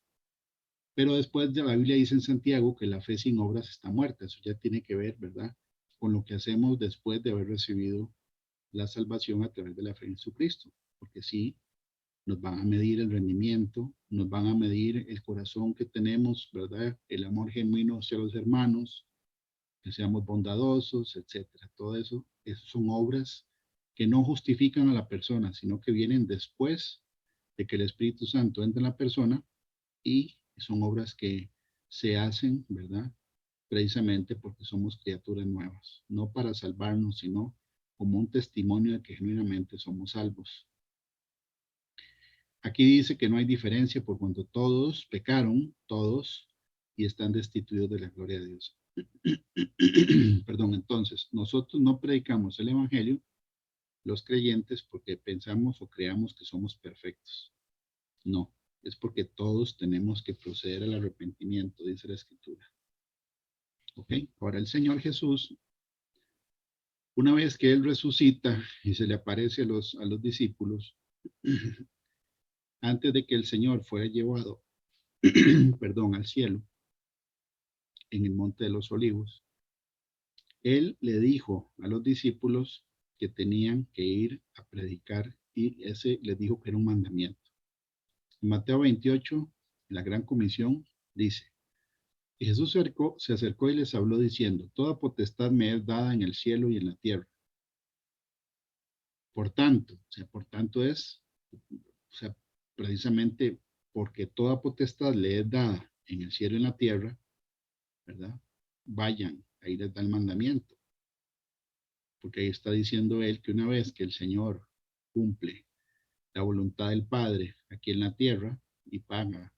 Pero después de la Biblia dice en Santiago que la fe sin obras está muerta. Eso ya tiene que ver, ¿verdad?, con lo que hacemos después de haber recibido la salvación a través de la fe en Jesucristo. Porque sí, nos van a medir el rendimiento, nos van a medir el corazón que tenemos, ¿verdad?, el amor genuino hacia los hermanos, que seamos bondadosos, etcétera. Todo eso son obras que no justifican a la persona, sino que vienen después de que el Espíritu Santo entra en la persona, y son obras que se hacen, ¿verdad?, precisamente porque somos criaturas nuevas, no para salvarnos, sino como un testimonio de que genuinamente somos salvos. Aquí dice que no hay diferencia por cuanto todos pecaron, todos, y están destituidos de la gloria de Dios. Perdón, entonces, nosotros no predicamos el Evangelio, los creyentes, porque pensamos o creamos que somos perfectos. No, es porque todos tenemos que proceder al arrepentimiento, dice la Escritura. Ok, ahora el Señor Jesús, una vez que Él resucita y se le aparece a los discípulos, antes de que el Señor fuera llevado, perdón, al cielo, en el Monte de los Olivos, Él le dijo a los discípulos que tenían que ir a predicar, y ese les dijo que era un mandamiento. En Mateo 28, la Gran Comisión, dice: y Jesús se acercó y les habló diciendo: toda potestad me es dada en el cielo y en la tierra. Por tanto es, precisamente porque toda potestad le es dada en el cielo y en la tierra, ¿verdad? Vayan, ahí les da el mandamiento. Porque ahí está diciendo Él que una vez que el Señor cumple la voluntad del Padre aquí en la tierra y paga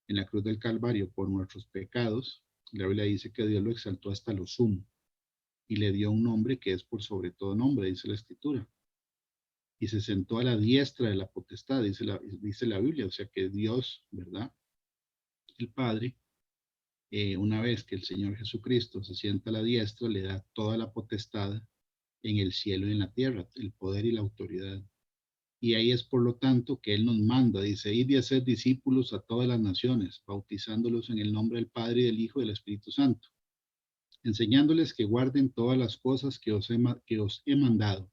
en la cruz del Calvario por nuestros pecados, la Biblia dice que Dios lo exaltó hasta lo sumo y le dio un nombre que es por sobre todo nombre, dice la Escritura. Y se sentó a la diestra de la potestad, dice la Biblia. O sea que Dios, ¿verdad?, el Padre, una vez que el Señor Jesucristo se sienta a la diestra, le da toda la potestad en el cielo y en la tierra, el poder y la autoridad. Y ahí es por lo tanto que Él nos manda, dice: id y hacer discípulos a todas las naciones, bautizándolos en el nombre del Padre y del Hijo y del Espíritu Santo, enseñándoles que guarden todas las cosas que os he mandado.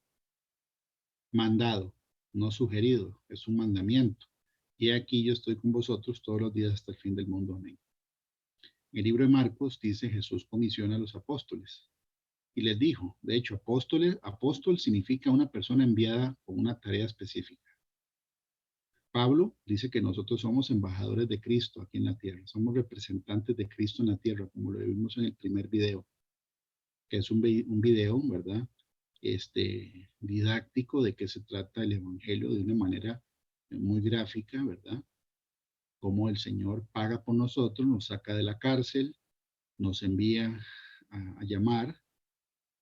Mandado, no sugerido, es un mandamiento. Y aquí yo estoy con vosotros todos los días hasta el fin del mundo. Amén. En el libro de Marcos dice: Jesús comisiona a los apóstoles y les dijo, de hecho, apóstol significa una persona enviada con una tarea específica. Pablo dice que nosotros somos embajadores de Cristo aquí en la tierra, somos representantes de Cristo en la tierra, como lo vimos en el primer video, que es un video, ¿verdad?, didáctico de que se trata el Evangelio de una manera muy gráfica, ¿verdad?, cómo el Señor paga por nosotros, nos saca de la cárcel, nos envía a llamar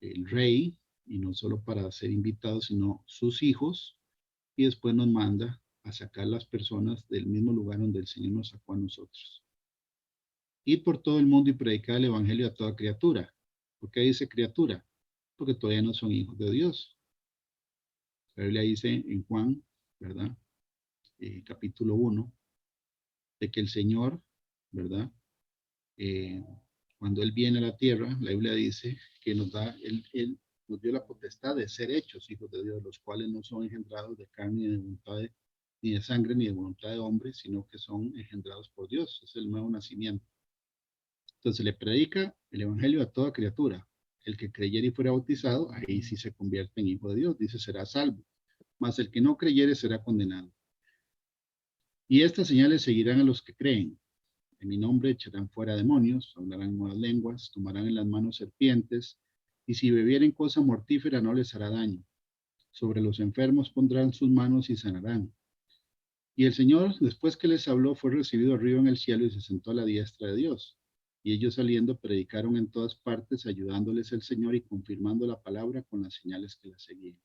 el rey, y no solo para ser invitados, sino sus hijos, y después nos manda a sacar las personas del mismo lugar donde el Señor nos sacó a nosotros. Ir por todo el mundo y predicar el evangelio a toda criatura. ¿Por qué dice criatura? Porque todavía no son hijos de Dios. La Biblia dice en Juan, ¿verdad? Capítulo 1, de que el Señor, ¿verdad? Cuando Él viene a la tierra, la Biblia dice que Él nos dio la potestad de ser hechos hijos de Dios, los cuales no son engendrados de carne ni de voluntad ni de sangre ni de voluntad de hombre, sino que son engendrados por Dios. Es el nuevo nacimiento. Entonces le predica el evangelio a toda criatura. El que creyere y fuera bautizado, ahí sí se convierte en hijo de Dios. Dice, será salvo. Mas el que no creyere será condenado. Y estas señales seguirán a los que creen. En mi nombre echarán fuera demonios, hablarán nuevas lenguas, tomarán en las manos serpientes, y si bebieren cosa mortífera no les hará daño. Sobre los enfermos pondrán sus manos y sanarán. Y el Señor, después que les habló, fue recibido arriba en el cielo y se sentó a la diestra de Dios. Y ellos saliendo predicaron en todas partes, ayudándoles el Señor y confirmando la palabra con las señales que la seguían.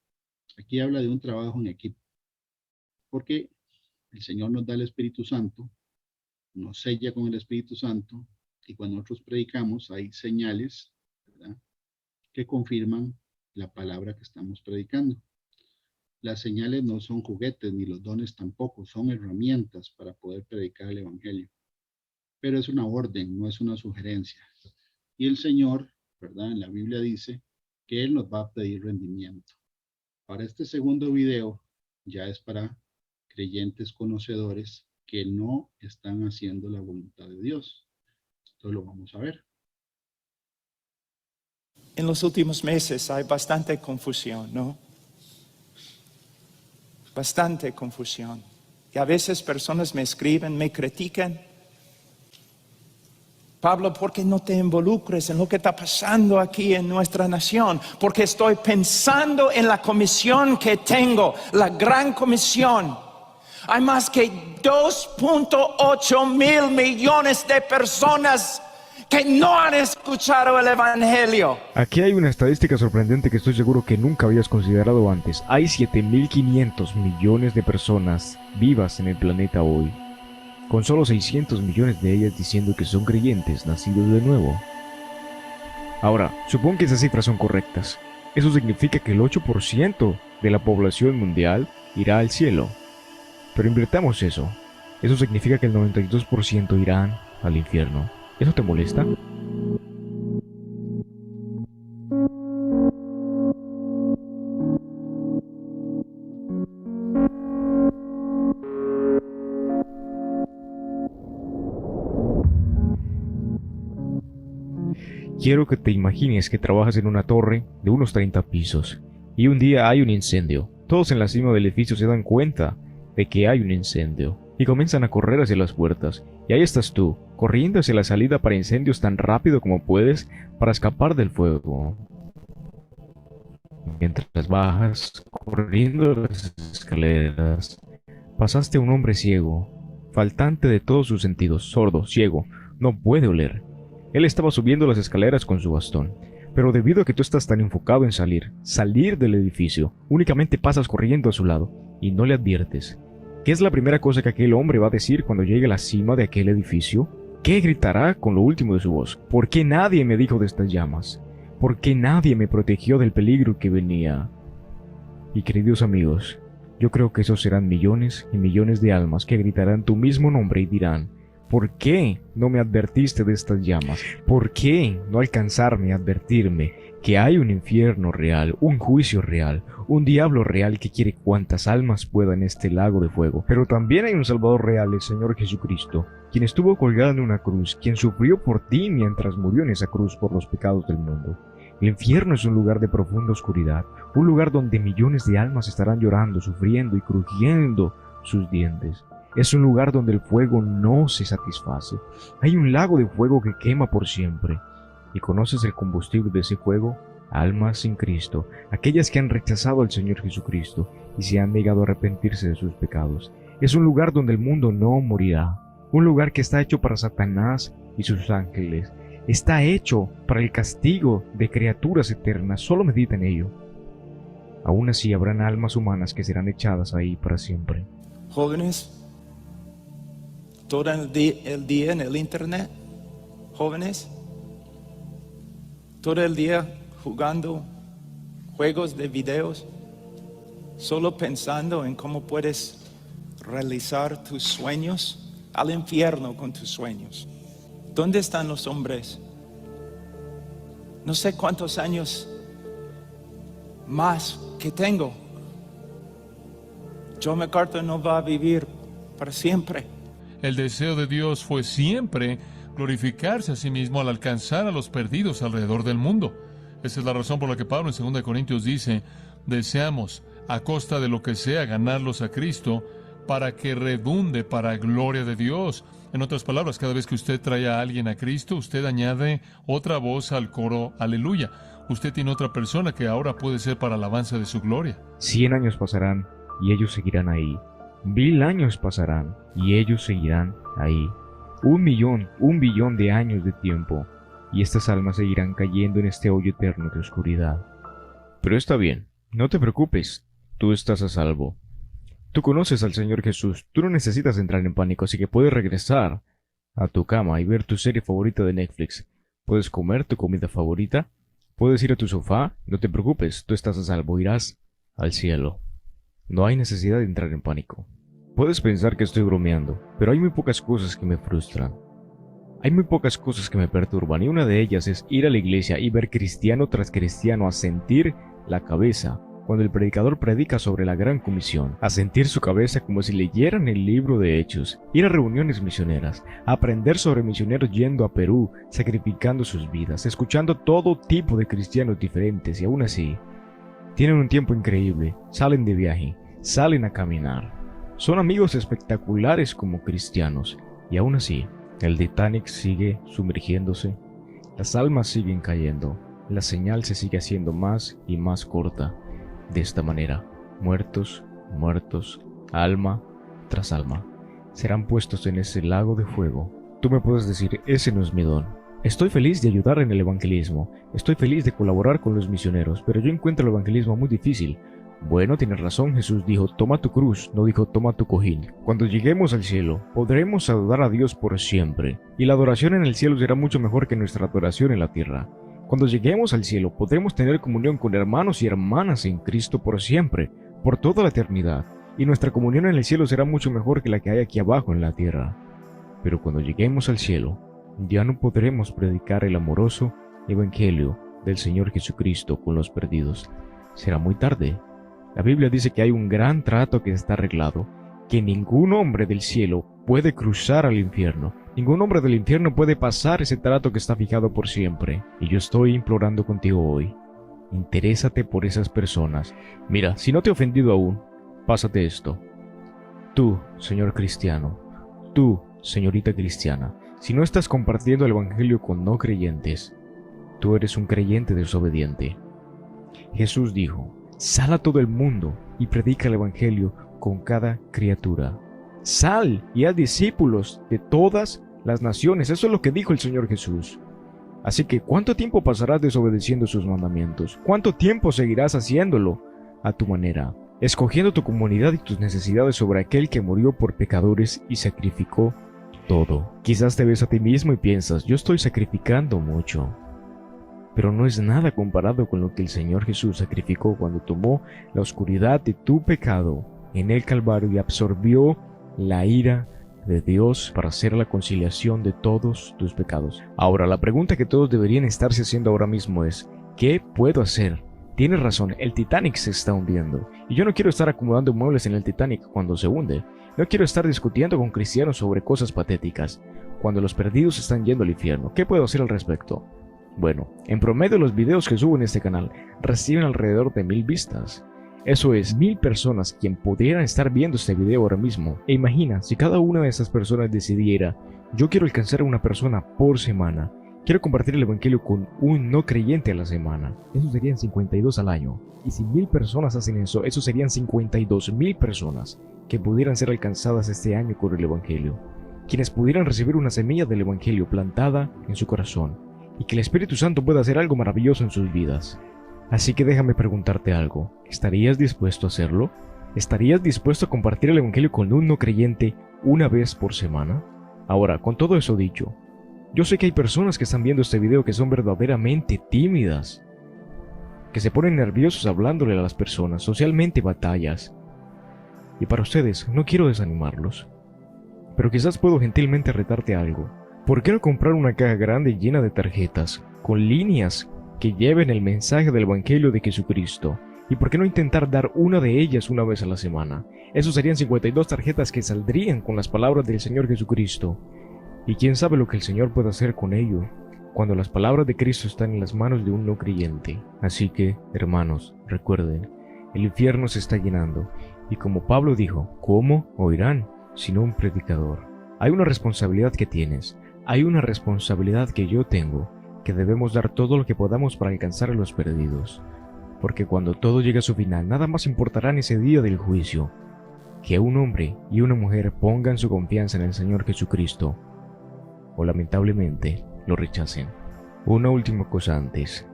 Aquí habla de un trabajo en equipo, porque el Señor nos da el Espíritu Santo, nos sella con el Espíritu Santo, y cuando nosotros predicamos hay señales, ¿verdad?, que confirman la palabra que estamos predicando. Las señales no son juguetes, ni los dones tampoco, son herramientas para poder predicar el evangelio. Pero es una orden, no es una sugerencia. Y el Señor, ¿verdad?, en la Biblia dice que Él nos va a pedir rendimiento. Para este segundo video ya es para creyentes conocedores que no están haciendo la voluntad de Dios. Entonces lo vamos a ver. En los últimos meses hay bastante confusión, ¿no? Bastante confusión. Y a veces personas me escriben, me critican. Pablo, ¿por qué no te involucres en lo que está pasando aquí en nuestra nación? Porque estoy pensando en la comisión que tengo, la gran comisión. Hay más que 2.8 mil millones de personas que no han escuchado el evangelio. Aquí hay una estadística sorprendente que estoy seguro que nunca habías considerado antes. Hay 7.500 millones de personas vivas en el planeta hoy, con solo 600 millones de ellas diciendo que son creyentes nacidos de nuevo. Ahora, supongo que esas cifras son correctas. Eso significa que el 8% de la población mundial irá al cielo. Pero invirtamos eso. Eso significa que el 92% irán al infierno. ¿Eso te molesta? Quiero que te imagines que trabajas en una torre de unos 30 pisos y un día hay un incendio. Todos en la cima del edificio se dan cuenta de que hay un incendio y comienzan a correr hacia las puertas. Y ahí estás tú, corriendo hacia la salida para incendios tan rápido como puedes para escapar del fuego. Mientras bajas, corriendo las escaleras, pasaste a un hombre ciego, faltante de todos sus sentidos, sordo, ciego, no puede oler. Él estaba subiendo las escaleras con su bastón, pero debido a que tú estás tan enfocado en salir del edificio, únicamente pasas corriendo a su lado y no le adviertes. ¿Qué es la primera cosa que aquel hombre va a decir cuando llegue a la cima de aquel edificio? ¿Qué gritará con lo último de su voz? ¿Por qué nadie me dijo de estas llamas? ¿Por qué nadie me protegió del peligro que venía? Y queridos amigos, yo creo que esos serán millones y millones de almas que gritarán tu mismo nombre y dirán: ¿por qué no me advertiste de estas llamas? ¿Por qué no alcanzarme a advertirme que hay un infierno real, un juicio real, un diablo real que quiere cuantas almas pueda en este lago de fuego? Pero también hay un Salvador real, el Señor Jesucristo, quien estuvo colgado en una cruz, quien sufrió por ti mientras murió en esa cruz por los pecados del mundo. El infierno es un lugar de profunda oscuridad, un lugar donde millones de almas estarán llorando, sufriendo y crujiendo sus dientes. Es un lugar donde el fuego no se satisface. Hay un lago de fuego que quema por siempre. ¿Y conoces el combustible de ese fuego? Almas sin Cristo, aquellas que han rechazado al Señor Jesucristo y se han negado a arrepentirse de sus pecados. Es un lugar donde el mundo no morirá. un lugar que está hecho para Satanás y sus ángeles. Está hecho para el castigo de criaturas eternas. Solo medita en ello. Aún así habrán almas humanas que serán echadas ahí para siempre. Jóvenes, todo el día en el internet, jóvenes, todo el día jugando juegos de videos, solo pensando en cómo puedes realizar tus sueños, al infierno con tus sueños. ¿Dónde están los hombres? No sé cuántos años más que tengo. John MacArthur no va a vivir para siempre. El deseo de Dios fue siempre glorificarse a sí mismo al alcanzar a los perdidos alrededor del mundo. Esa es la razón por la que Pablo en 2 Corintios dice: deseamos, a costa de lo que sea, ganarlos a Cristo, para que redunde para gloria de Dios. En otras palabras, cada vez que usted trae a alguien a Cristo, usted añade otra voz al coro aleluya. Usted tiene otra persona que ahora puede ser para alabanza de su gloria. 100 años pasarán y ellos seguirán ahí. 1000 años pasarán y ellos seguirán ahí. 1 billón de años de tiempo y estas almas seguirán cayendo en este hoyo eterno de oscuridad. Pero está bien, no te preocupes, tú estás a salvo. Tú conoces al Señor Jesús, tú no necesitas entrar en pánico, así que puedes regresar a tu cama y ver tu serie favorita de Netflix. Puedes comer tu comida favorita, puedes ir a tu sofá, no te preocupes, tú estás a salvo, irás al cielo. No hay necesidad de entrar en pánico. Puedes pensar que estoy bromeando, pero hay muy pocas cosas que me frustran. Hay muy pocas cosas que me perturban y una de ellas es ir a la iglesia y ver cristiano tras cristiano a sentir la cabeza cuando el predicador predica sobre la gran comisión, a sentir su cabeza como si leyeran el libro de Hechos, ir a reuniones misioneras, a aprender sobre misioneros yendo a Perú, sacrificando sus vidas, escuchando todo tipo de cristianos diferentes y aún así, tienen un tiempo increíble, salen de viaje, salen a caminar, son amigos espectaculares como cristianos y aún así, el Titanic sigue sumergiéndose, las almas siguen cayendo, la señal se sigue haciendo más y más corta. De esta manera, muertos, alma tras alma, serán puestos en ese lago de fuego. Tú me puedes decir, ese no es mi don. Estoy feliz de ayudar en el evangelismo, estoy feliz de colaborar con los misioneros, pero yo encuentro el evangelismo muy difícil. Bueno, tienes razón, Jesús dijo, toma tu cruz, no dijo toma tu cojín. Cuando lleguemos al cielo, podremos adorar a Dios por siempre, y la adoración en el cielo será mucho mejor que nuestra adoración en la tierra. Cuando lleguemos al cielo, podremos tener comunión con hermanos y hermanas en Cristo por siempre, por toda la eternidad, y nuestra comunión en el cielo será mucho mejor que la que hay aquí abajo en la tierra. Pero cuando lleguemos al cielo, ya no podremos predicar el amoroso evangelio del Señor Jesucristo con los perdidos. Será muy tarde. La Biblia dice que hay un gran trato que está arreglado, que ningún hombre del cielo puede cruzar al infierno. Ningún hombre del infierno puede pasar ese trato que está fijado por siempre. Y yo estoy implorando contigo hoy, interésate por esas personas. Mira, si no te he ofendido aún, pásate esto. Tú, señor cristiano, tú, señorita cristiana, si no estás compartiendo el evangelio con no creyentes, tú eres un creyente desobediente. Jesús dijo, sal a todo el mundo y predica el evangelio con cada criatura. Sal y haz discípulos de todas las naciones. Eso es lo que dijo el Señor Jesús. Así que, ¿cuánto tiempo pasarás desobedeciendo sus mandamientos? ¿Cuánto tiempo seguirás haciéndolo a tu manera? Escogiendo tu comunidad y tus necesidades sobre aquel que murió por pecadores y sacrificó todo. Quizás te ves a ti mismo y piensas, yo estoy sacrificando mucho. Pero no es nada comparado con lo que el Señor Jesús sacrificó cuando tomó la oscuridad de tu pecado en el Calvario y absorbió la ira de Dios para hacer la conciliación de todos tus pecados. Ahora, la pregunta que todos deberían estarse haciendo ahora mismo es, ¿qué puedo hacer? Tienes razón, el Titanic se está hundiendo. Y yo no quiero estar acomodando muebles en el Titanic cuando se hunde. No quiero estar discutiendo con cristianos sobre cosas patéticas, cuando los perdidos están yendo al infierno. ¿Qué puedo hacer al respecto? Bueno, en promedio los videos que subo en este canal reciben alrededor de 1000 vistas. Eso es 1000 personas quien pudieran estar viendo este video ahora mismo. E imagina, si cada una de esas personas decidiera, yo quiero alcanzar a una persona por semana, quiero compartir el evangelio con un no creyente a la semana. Eso serían 52 al año. Y si 1000 personas hacen eso, eso serían 52,000 personas que pudieran ser alcanzadas este año con el evangelio. quienes pudieran recibir una semilla del Evangelio plantada en su corazón, y que el Espíritu Santo pueda hacer algo maravilloso en sus vidas. Así que déjame preguntarte algo, ¿estarías dispuesto a hacerlo? ¿Estarías dispuesto a compartir el Evangelio con un no creyente una vez por semana? Ahora, con todo eso dicho, yo sé que hay personas que están viendo este video que son verdaderamente tímidas, que se ponen nerviosos hablándole a las personas, socialmente batallas. Y para ustedes, no quiero desanimarlos, pero quizás puedo gentilmente retarte a algo. ¿Por qué no comprar una caja grande llena de tarjetas, con líneas que lleven el mensaje del Evangelio de Jesucristo? ¿Y por qué no intentar dar una de ellas una vez a la semana? Eso serían 52 tarjetas que saldrían con las palabras del Señor Jesucristo. Y quién sabe lo que el Señor puede hacer con ello, cuando las palabras de Cristo están en las manos de un no creyente. Así que, hermanos, recuerden, el infierno se está llenando, y como Pablo dijo, ¿cómo oirán sino un predicador? Hay una responsabilidad que tienes, hay una responsabilidad que yo tengo, que debemos dar todo lo que podamos para alcanzar a los perdidos. Porque cuando todo llegue a su final, nada más importará en ese día del juicio, que un hombre y una mujer pongan su confianza en el Señor Jesucristo, o lamentablemente lo rechacen. Una última cosa antes.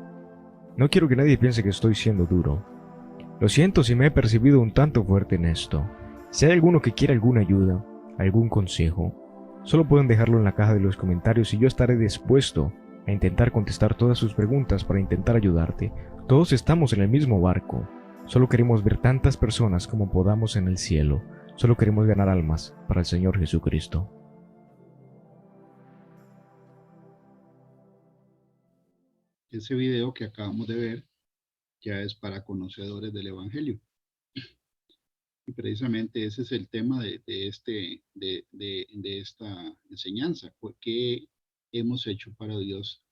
No quiero que nadie piense que estoy siendo duro. Lo siento si me he percibido un tanto fuerte en esto. Si hay alguno que quiera alguna ayuda, algún consejo, solo pueden dejarlo en la caja de los comentarios y yo estaré dispuesto a intentar contestar todas sus preguntas para intentar ayudarte. Todos estamos en el mismo barco. Solo queremos ver tantas personas como podamos en el cielo. Solo queremos ganar almas para el Señor Jesucristo. Ese video que acabamos de ver ya es para conocedores del Evangelio. Y precisamente ese es el tema de esta enseñanza. ¿Qué hemos hecho para Dios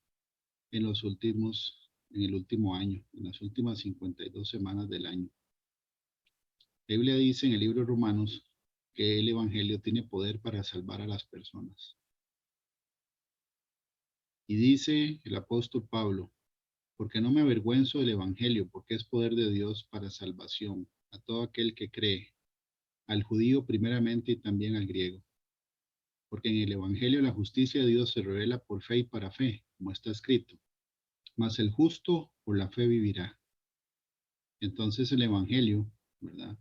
en el último año, en las últimas 52 semanas del año? La Biblia dice en el libro de Romanos que el Evangelio tiene poder para salvar a las personas. Y dice el apóstol Pablo, porque no me avergüenzo del Evangelio, porque es poder de Dios para salvación a todo aquel que cree, al judío primeramente y también al griego. Porque en el Evangelio la justicia de Dios se revela por fe y para fe, como está escrito. Mas el justo por la fe vivirá. Entonces el Evangelio, ¿verdad?,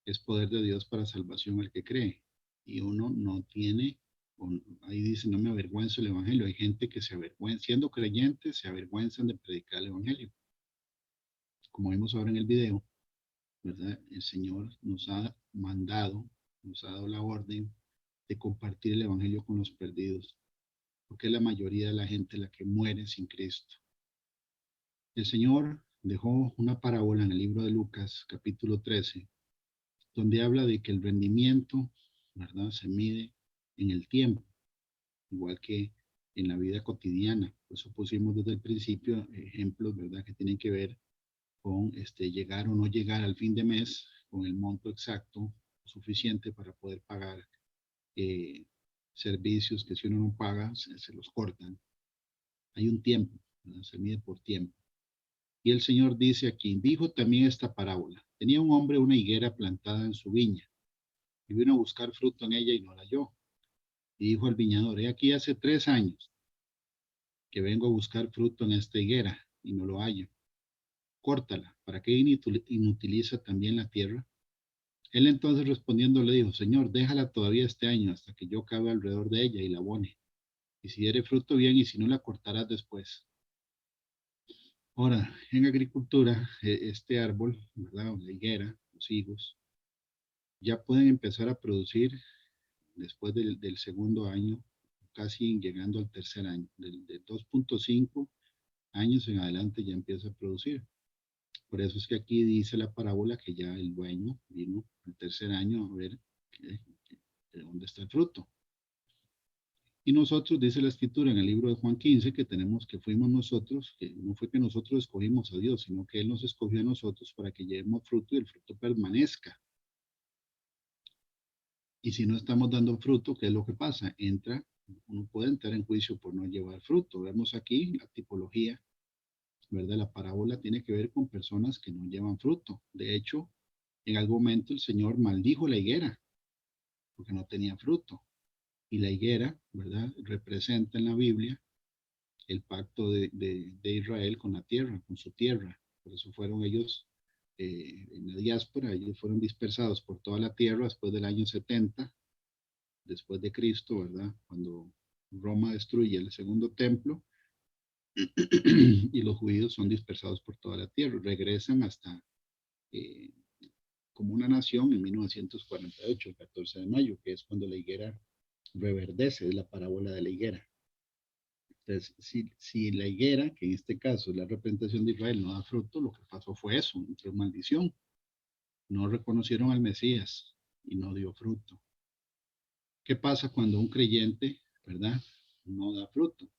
es poder de Dios para salvación al que cree. Y uno no tiene, ahí dice, no me avergüenzo del Evangelio. Hay gente que se avergüenza, siendo creyentes, se avergüenzan de predicar el Evangelio. Como vimos ahora en el video, ¿verdad? El Señor nos ha mandado, nos ha dado la orden de compartir el Evangelio con los perdidos, porque es la mayoría de la gente la que muere sin Cristo. El Señor dejó una parábola en el libro de Lucas, capítulo 13, donde habla de que el rendimiento, ¿verdad?, se mide en el tiempo, igual que en la vida cotidiana. Por eso pusimos desde el principio ejemplos, ¿verdad?, que tienen que ver con llegar o no llegar al fin de mes con el monto exacto suficiente para poder pagar servicios que si uno no paga se los cortan. Hay un tiempo, ¿verdad? Se mide por tiempo. Y el Señor dice aquí, dijo también esta parábola. Tenía un hombre una higuera plantada en su viña y vino a buscar fruto en ella y no la halló. Y dijo al viñador, he aquí hace 3 años que vengo a buscar fruto en esta higuera y no lo hallo. Córtala, ¿para qué inutiliza también la tierra? Él entonces respondiendo le dijo, Señor, déjala todavía este año hasta que yo cabe alrededor de ella y la abone. Y si diere fruto bien y si no la cortarás después. Ahora, en agricultura, este árbol, ¿verdad?, la higuera, los higos, ya pueden empezar a producir después del segundo año, casi llegando al tercer año. De 2.5 años en adelante ya empieza a producir. Por eso es que aquí dice la parábola que ya el dueño vino el tercer año a ver de dónde está el fruto. Y nosotros, dice la escritura en el libro de Juan 15, que fuimos nosotros, que no fue que nosotros escogimos a Dios, sino que Él nos escogió a nosotros para que llevemos fruto y el fruto permanezca. Y si no estamos dando fruto, ¿qué es lo que pasa? Uno puede entrar en juicio por no llevar fruto. Vemos aquí la tipología, ¿verdad? La parábola tiene que ver con personas que no llevan fruto. De hecho, en algún momento el Señor maldijo la higuera porque no tenía fruto. Y la higuera, ¿verdad? Representa en la Biblia el pacto de Israel con la tierra, con su tierra. Por eso fueron ellos en la diáspora, ellos fueron dispersados por toda la tierra después del año 70, después de Cristo, ¿verdad? Cuando Roma destruye el segundo templo y los judíos son dispersados por toda la tierra. Regresan hasta eh, como una nación en 1948, el 14 de mayo, que es cuando la higuera reverdece, es la parábola de la higuera. Entonces, si la higuera, que en este caso es la representación de Israel, no da fruto, lo que pasó fue eso, entró en maldición. No reconocieron al Mesías y no dio fruto. ¿Qué pasa cuando un creyente, verdad, no da fruto?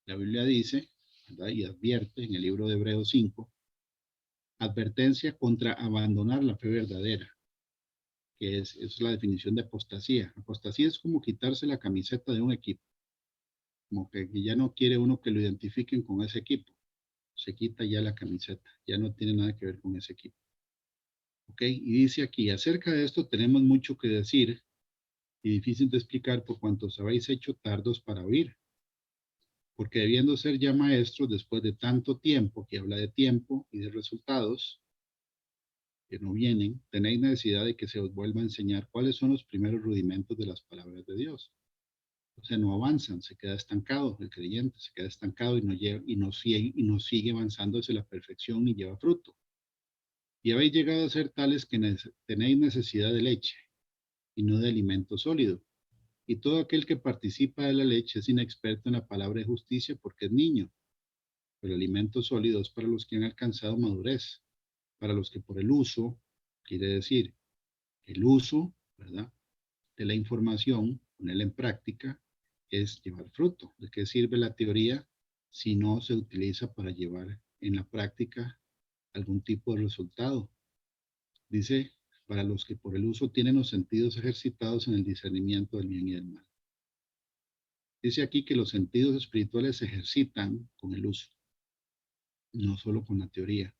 La Biblia dice, ¿verdad? Y advierte en el libro de Hebreos 5, advertencia contra abandonar la fe verdadera, que es la definición de apostasía. Apostasía es como quitarse la camiseta de un equipo, como que ya no quiere uno que lo identifiquen con ese equipo. Se quita ya la camiseta, ya no tiene nada que ver con ese equipo. ¿Ok? Y dice aquí, acerca de esto tenemos mucho que decir y difícil de explicar por cuanto os habéis hecho tardos para oír. Porque debiendo ser ya maestros después de tanto tiempo, que habla de tiempo y de resultados que no vienen, tenéis necesidad de que se os vuelva a enseñar cuáles son los primeros rudimentos de las palabras de Dios. O sea, no avanzan, se queda estancado, el creyente se queda estancado y no sigue avanzando hacia la perfección ni lleva fruto. Y habéis llegado a ser tales que tenéis necesidad de leche y no de alimento sólido. Y todo aquel que participa de la leche es inexperto en la palabra de justicia porque es niño. Pero alimento sólido es para los que han alcanzado madurez, para los que por el uso, quiere decir, el uso, ¿verdad? De la información, ponerla en práctica, es llevar fruto. ¿De qué sirve la teoría si no se utiliza para llevar en la práctica algún tipo de resultado? Dice, para los que por el uso tienen los sentidos ejercitados en el discernimiento del bien y del mal. Dice aquí que los sentidos espirituales se ejercitan con el uso, no solo con la teoría.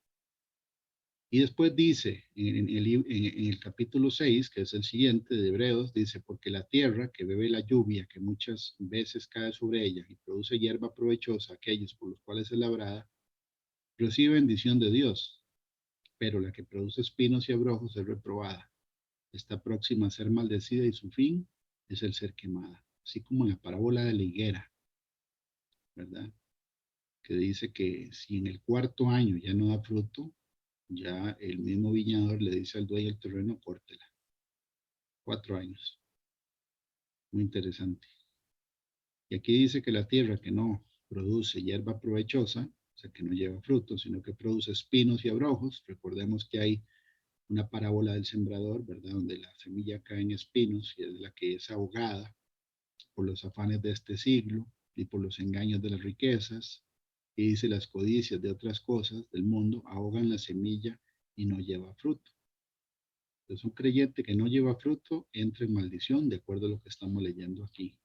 Y después dice, en el capítulo 6, que es el siguiente de Hebreos, dice, porque la tierra que bebe la lluvia, que muchas veces cae sobre ella y produce hierba provechosa a aquellos por los cuales es labrada, recibe bendición de Dios, pero la que produce espinos y abrojos es reprobada. Está próxima a ser maldecida y su fin es el ser quemada. Así como en la parábola de la higuera, ¿verdad? Que dice que si en el cuarto año ya no da fruto, ya el mismo viñador le dice al dueño del terreno, córtela. 4 años. Muy interesante. Y aquí dice que la tierra que no produce hierba provechosa, o sea, que no lleva frutos, sino que produce espinos y abrojos. Recordemos que hay una parábola del sembrador, ¿verdad? Donde la semilla cae en espinos y es la que es ahogada por los afanes de este siglo y por los engaños de las riquezas. Y dice las codicias de otras cosas del mundo ahogan la semilla y no lleva fruto. Entonces, un creyente que no lleva fruto entra en maldición, de acuerdo a lo que estamos leyendo aquí.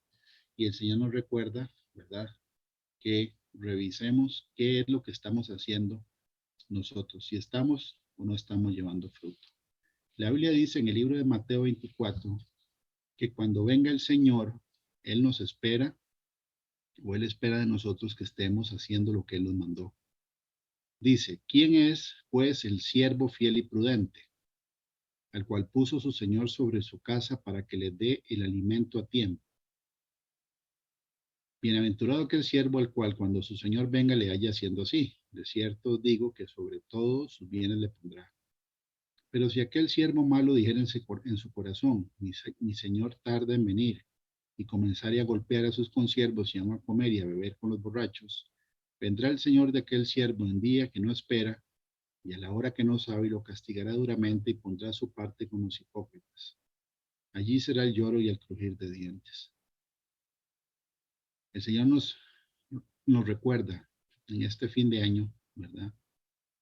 Y el Señor nos recuerda, ¿verdad?, que revisemos qué es lo que estamos haciendo nosotros, si estamos o no estamos llevando fruto. La Biblia dice en el libro de Mateo 24 que cuando venga el Señor, Él nos espera o Él espera de nosotros que estemos haciendo lo que Él nos mandó. Dice, ¿quién es, pues, el siervo fiel y prudente, al cual puso su Señor sobre su casa para que le dé el alimento a tiempo? Bienaventurado aquel siervo al cual cuando su Señor venga le haya haciendo así. De cierto os digo que sobre todo sus bienes le pondrá. Pero si aquel siervo malo dijera en su corazón, mi Señor tarda en venir, y comenzare a golpear a sus consiervos y a comer y a beber con los borrachos, vendrá el Señor de aquel siervo en día que no espera y a la hora que no sabe, y lo castigará duramente y pondrá su parte con los hipócritas. Allí será el lloro y el crujir de dientes. El Señor nos recuerda en este fin de año, ¿verdad?,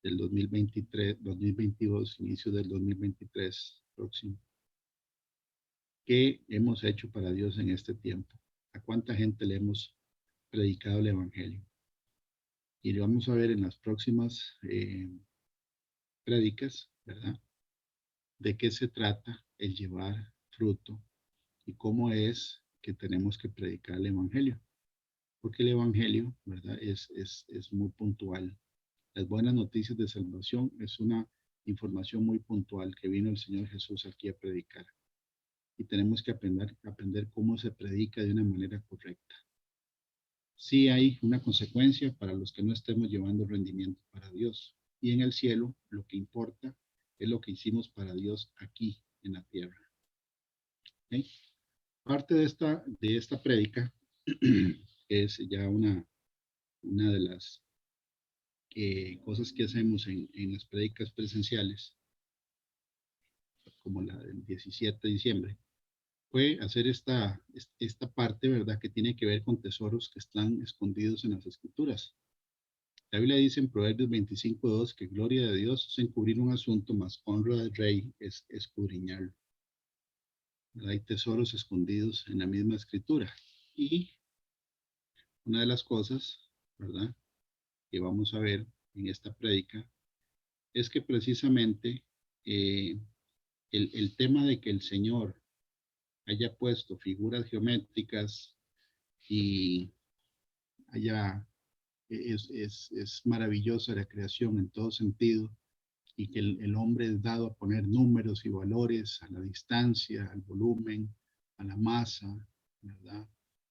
del 2023, 2022, inicio del 2023 próximo. ¿Qué hemos hecho para Dios en este tiempo? ¿A cuánta gente le hemos predicado el Evangelio? Y vamos a ver en las próximas prédicas, ¿verdad?, de qué se trata el llevar fruto y cómo es que tenemos que predicar el Evangelio, porque el Evangelio, ¿verdad? Es muy puntual. Las buenas noticias de salvación es una información muy puntual que vino el Señor Jesús aquí a predicar. Y tenemos que aprender cómo se predica de una manera correcta. Sí hay una consecuencia para los que no estemos llevando rendimiento para Dios. Y en el cielo lo que importa es lo que hicimos para Dios aquí en la tierra. ¿Okay? Parte de esta prédica es ya una de las cosas que hacemos en las prédicas presenciales, como la del 17 de diciembre, fue hacer esta parte, ¿verdad?, que tiene que ver con tesoros que están escondidos en las escrituras. La Biblia dice en Proverbios 25:2 que gloria de Dios es encubrir un asunto, más honra del rey es escudriñarlo. Hay tesoros escondidos en la misma escritura. Y una de las cosas, ¿verdad?, que vamos a ver en esta prédica es que precisamente el tema de que el Señor haya puesto figuras geométricas y es maravillosa la creación en todo sentido, y que el hombre es dado a poner números y valores a la distancia, al volumen, a la masa, ¿verdad?,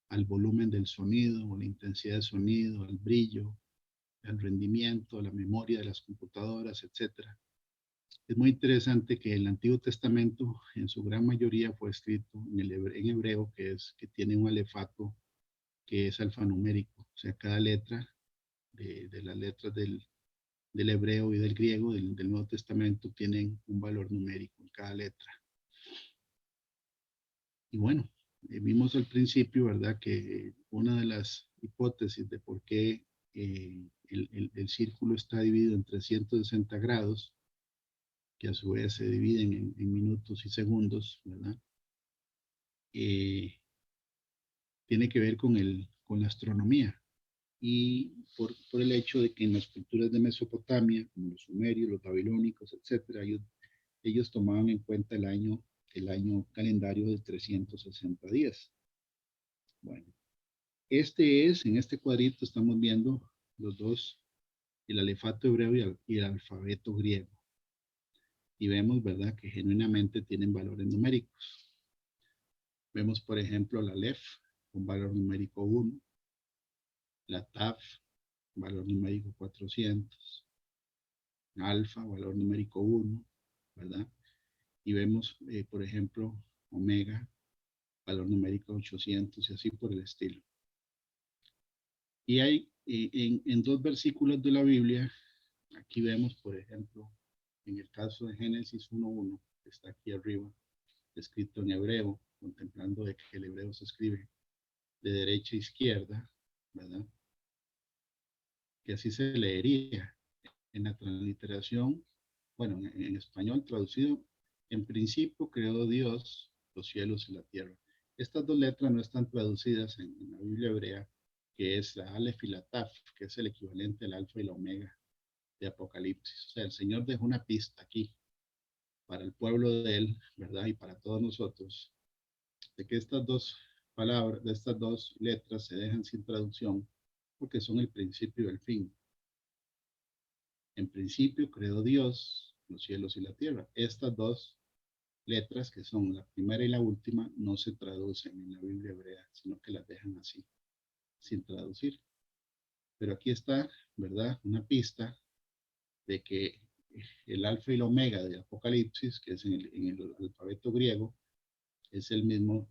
al volumen del sonido, o la intensidad del sonido, al brillo, al rendimiento, a la memoria de las computadoras, etcétera. Es muy interesante que el Antiguo Testamento en su gran mayoría fue escrito en hebreo, que tiene un alefato que es alfanumérico. O sea, cada letra de las letras del hebreo y del griego del Nuevo Testamento tienen un valor numérico en cada letra. Y bueno, vimos al principio, ¿verdad?, que una de las hipótesis de por qué el círculo está dividido en 360 grados, que a su vez se dividen en minutos y segundos, ¿verdad? Tiene que ver con la astronomía, y por el hecho de que en las culturas de Mesopotamia, como los sumerios, los babilónicos, etcétera, ellos tomaban en cuenta el año calendario de 360 días. Bueno, en este cuadrito estamos viendo los dos, el alefato hebreo y el alfabeto griego. Y vemos, ¿verdad?, que genuinamente tienen valores numéricos. Vemos, por ejemplo, la Aleph, con valor numérico 1, la Taf, valor numérico 400, Alfa, valor numérico 1, ¿verdad? Y vemos, por ejemplo, Omega, valor numérico 800, y así por el estilo. Y hay en dos versículos de la Biblia, aquí vemos, por ejemplo, en el caso de Génesis 1:1, que está aquí arriba, escrito en hebreo, contemplando de que el hebreo se escribe de derecha a izquierda, ¿verdad?, que así se leería en la transliteración, bueno, en español traducido: en principio creó Dios los cielos y la tierra. Estas dos letras no están traducidas en la Biblia hebrea, que es la Aleph y la Taf, que es el equivalente al Alfa y la Omega de Apocalipsis. O sea, el Señor dejó una pista aquí para el pueblo de Él, ¿verdad?, y para todos nosotros, de que estas dos palabras, de estas dos letras, se dejan sin traducción, porque son el principio y el fin. En principio creó Dios los cielos y la tierra. Estas dos letras, que son la primera y la última, no se traducen en la Biblia hebrea, sino que las dejan así, sin traducir. Pero aquí está, ¿verdad?, una pista de que el alfa y el omega de Apocalipsis, que es en el alfabeto griego, es el mismo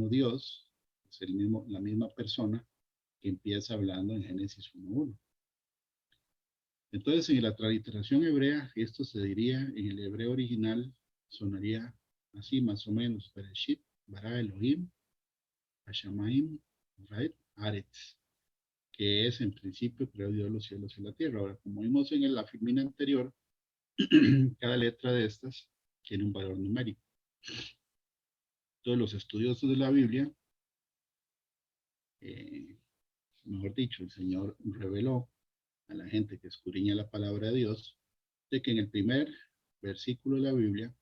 Dios, es la misma persona que empieza hablando en Génesis 1:1. Entonces, en la transliteración hebrea, esto se diría, en el hebreo original, sonaría así más o menos: Bereshit, bara Elohim, Hashamaim, Raed, Aretz, que es: en principio creó Dios los cielos y la tierra. Ahora, como vimos en la filmina anterior, cada letra de estas tiene un valor numérico. Todos los estudiosos de la Biblia, mejor dicho, el Señor reveló a la gente que escudriña la palabra de Dios, de que en el primer versículo de la Biblia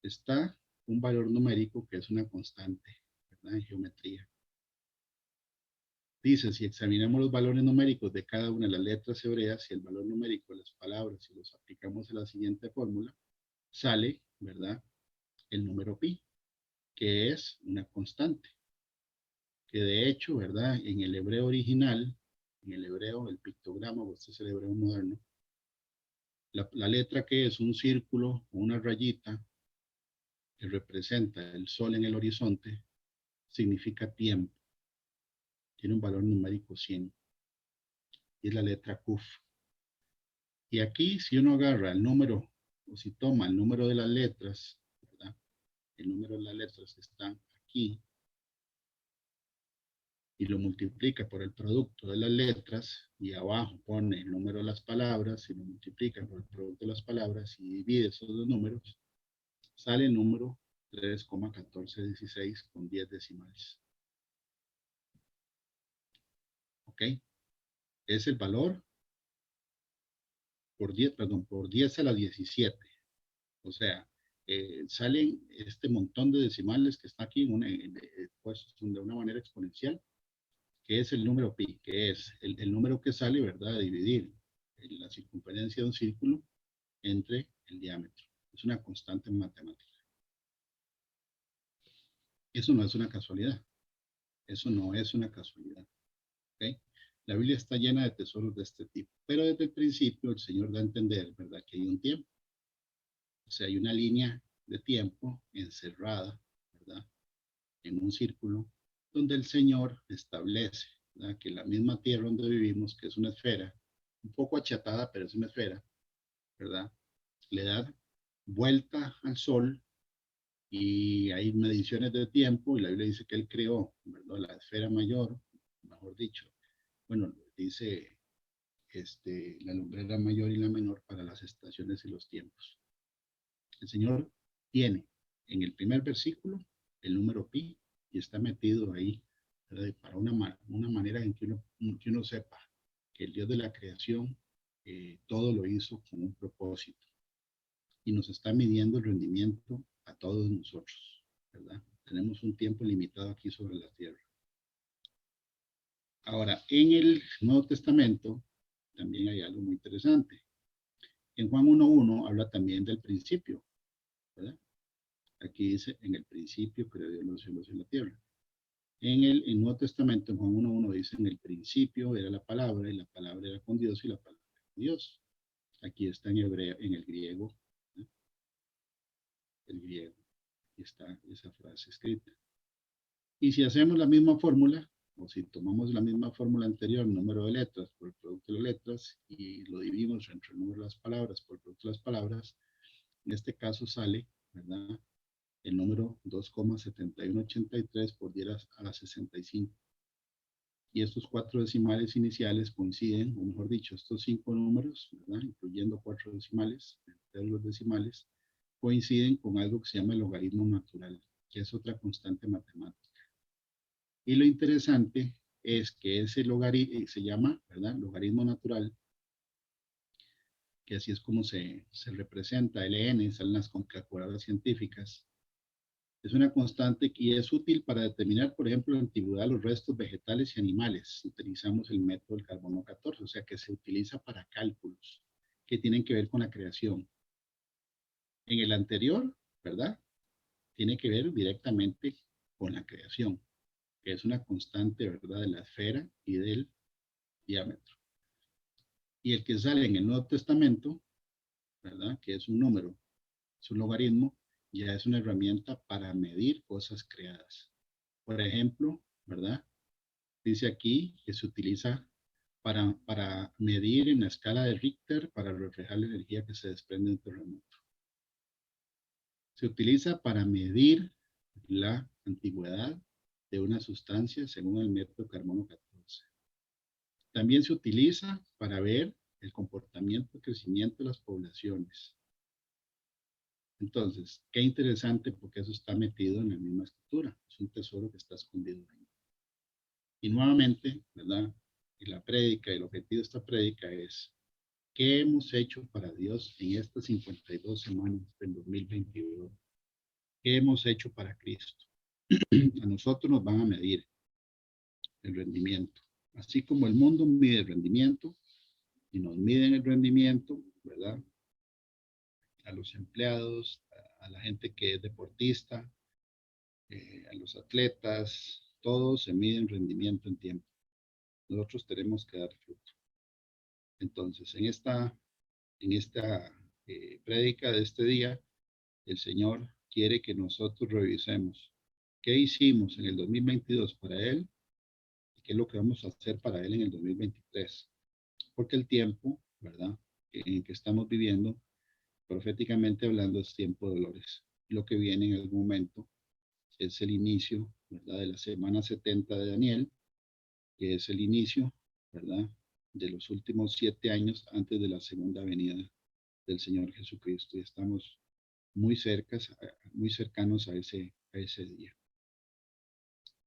está un valor numérico que es una constante, ¿verdad? En geometría. Dice, si examinamos los valores numéricos de cada una de las letras hebreas y el valor numérico de las palabras y los aplicamos a la siguiente fórmula, sale, ¿verdad? El número pi, que es una constante. Que de hecho, ¿verdad? En el hebreo original, en el hebreo, el pictograma, o este es el hebreo moderno, la letra que es un círculo o una rayita que representa el sol en el horizonte, significa tiempo. Tiene un valor numérico 100. Y es la letra Kuf. Y aquí, si uno agarra el número, o si toma el número de las letras, ¿verdad? El número de las letras que están aquí, y lo multiplica por el producto de las letras, y abajo pone el número de las palabras, y lo multiplica por el producto de las palabras, y divide esos dos números, sale el número 3,1416 con 10 decimales. ¿Ok? Es el valor por 10, perdón, por 10 a la 17. O sea, salen este montón de decimales que está aquí puestos de una manera exponencial, que es el número pi, que es el número que sale, ¿verdad?, de dividir la circunferencia de un círculo entre el diámetro. Es una constante matemática. Eso no es una casualidad. Eso no es una casualidad. ¿Okay? La Biblia está llena de tesoros de este tipo. Pero desde el principio el Señor da a entender, ¿verdad?, que hay un tiempo. O sea, hay una línea de tiempo encerrada, ¿verdad?, en un círculo donde el Señor establece, ¿verdad?, que la misma tierra donde vivimos, que es una esfera, un poco achatada, pero es una esfera, ¿verdad?, le da vuelta al sol y hay mediciones de tiempo y la Biblia dice que Él creó, ¿verdad?, la esfera mayor, mejor dicho. Bueno, dice la lumbrera mayor y la menor para las estaciones y los tiempos. El Señor tiene en el primer versículo el número pi y está metido ahí, ¿verdad?, para una manera en que uno sepa que el Dios de la creación todo lo hizo con un propósito y nos está midiendo el rendimiento a todos nosotros, ¿verdad? Tenemos un tiempo limitado aquí sobre la tierra. Ahora, en el Nuevo Testamento también hay algo muy interesante. En Juan 1:1 habla también del principio, ¿verdad? Aquí dice, en el principio creó Dios los cielos y la tierra. En el Nuevo Testamento, en Juan 1:1 dice, en el principio era la palabra, y la palabra era con Dios, y la palabra era con Dios. Aquí está en hebreo, en el griego, ¿eh? El griego. Aquí está esa frase escrita. Y si hacemos la misma fórmula, o si tomamos la misma fórmula anterior, número de letras por el producto de las letras, y lo dividimos entre el número de las palabras por el producto de las palabras, en este caso sale, ¿verdad?, el número 2,7183 por 10 a la 65. Y estos 4 decimales iniciales coinciden, o mejor dicho, estos 5 números, ¿verdad?, incluyendo 4 decimales, entre los decimales, coinciden con algo que se llama el logaritmo natural, que es otra constante matemática. Y lo interesante es que ese logaritmo se llama, ¿verdad?, logaritmo natural, que así es como se representa, LN, salen las calculadoras científicas. Es una constante y es útil para determinar, por ejemplo, la antigüedad de los restos vegetales y animales. Utilizamos el método del carbono 14, o sea que se utiliza para cálculos que tienen que ver con la creación. En el anterior, ¿verdad?, tiene que ver directamente con la creación, que es una constante, ¿verdad?, de la esfera y del diámetro. Y el que sale en el Nuevo Testamento, ¿verdad?, que es un número, es un logaritmo, ya es una herramienta para medir cosas creadas. Por ejemplo, ¿verdad?, dice aquí que se utiliza para medir en la escala de Richter para reflejar la energía que se desprende de un terremoto. Se utiliza para medir la antigüedad de una sustancia según el método carbono 14. También se utiliza para ver el comportamiento y crecimiento de las poblaciones. Entonces, qué interesante porque eso está metido en la misma escritura. Es un tesoro que está escondido ahí. Y nuevamente, ¿verdad?, y la prédica, el objetivo de esta prédica es ¿qué hemos hecho para Dios en estas 52 semanas del 2022? ¿Qué hemos hecho para Cristo? A nosotros nos van a medir el rendimiento. Así como el mundo mide el rendimiento y nos miden el rendimiento, ¿verdad? A los empleados, a la gente que es deportista, a los atletas, todos se miden rendimiento en tiempo. Nosotros tenemos que dar fruto. Entonces, en esta prédica de este día, el Señor quiere que nosotros revisemos qué hicimos en el 2022 para Él y qué es lo que vamos a hacer para Él en el 2023. Porque el tiempo, ¿verdad?, en que estamos viviendo, proféticamente hablando, es tiempo de dolores. Lo que viene en algún momento es el inicio, ¿verdad?, de la semana 70 de Daniel, que es el inicio, ¿verdad?, de los últimos 7 años antes de la segunda venida del Señor Jesucristo. Y estamos muy cercanos a ese día.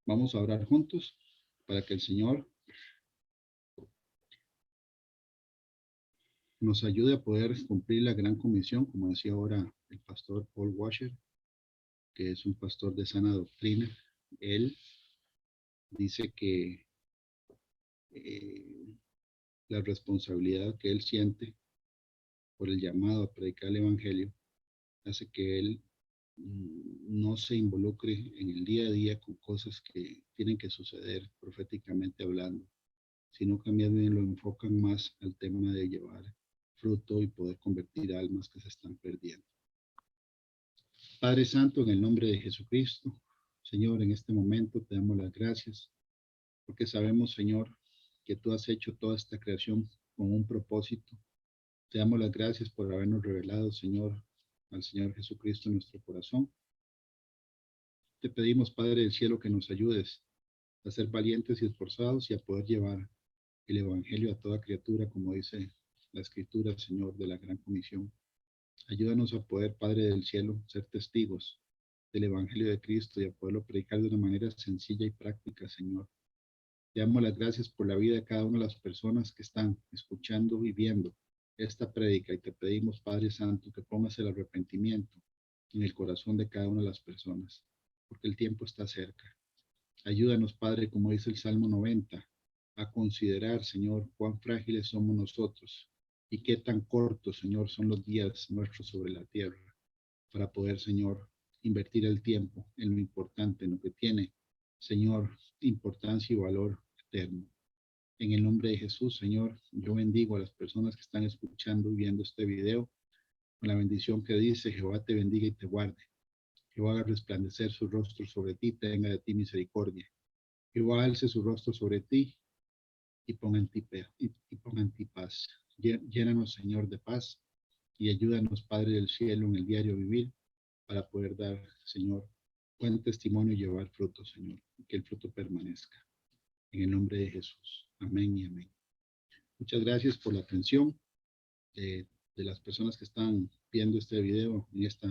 Vamos a orar juntos para que el Señor nos ayude a poder cumplir la gran comisión, como decía ahora el pastor Paul Washer, que es un pastor de sana doctrina. Él dice que la responsabilidad que él siente por el llamado a predicar el Evangelio hace que él no se involucre en el día a día con cosas que tienen que suceder proféticamente hablando, sino que más bien lo enfocan más al tema de llevar fruto y poder convertir almas que se están perdiendo. Padre Santo, en el nombre de Jesucristo, Señor, en este momento te damos las gracias porque sabemos, Señor, que tú has hecho toda esta creación con un propósito. Te damos las gracias por habernos revelado, Señor, al Señor Jesucristo en nuestro corazón. Te pedimos, Padre del cielo, que nos ayudes a ser valientes y esforzados y a poder llevar el Evangelio a toda criatura, como dice la Escritura, Señor, de la gran comisión. Ayúdanos a poder, Padre del cielo, ser testigos del Evangelio de Cristo y a poderlo predicar de una manera sencilla y práctica, Señor. Te damos las gracias por la vida de cada una de las personas que están escuchando y viendo esta prédica y te pedimos, Padre Santo, que pongas el arrepentimiento en el corazón de cada una de las personas, porque el tiempo está cerca. Ayúdanos, Padre, como dice el Salmo 90, a considerar, Señor, cuán frágiles somos nosotros y qué tan cortos, Señor, son los días nuestros sobre la tierra, para poder, Señor, invertir el tiempo en lo importante, en lo que tiene, Señor, importancia y valor eterno. En el nombre de Jesús, Señor, yo bendigo a las personas que están escuchando y viendo este video con la bendición que dice: Jehová te bendiga y te guarde. Jehová haga resplandecer su rostro sobre ti, tenga de ti misericordia. Jehová alce su rostro sobre ti y ponga en ti paz. Llénanos, Señor, de paz y ayúdanos, Padre del cielo, en el diario vivir para poder dar, Señor, buen testimonio y llevar fruto, Señor, y que el fruto permanezca. En el nombre de Jesús. Amén y amén. Muchas gracias por la atención de las personas que están viendo este video en esta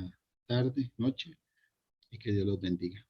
tarde, noche, y que Dios los bendiga.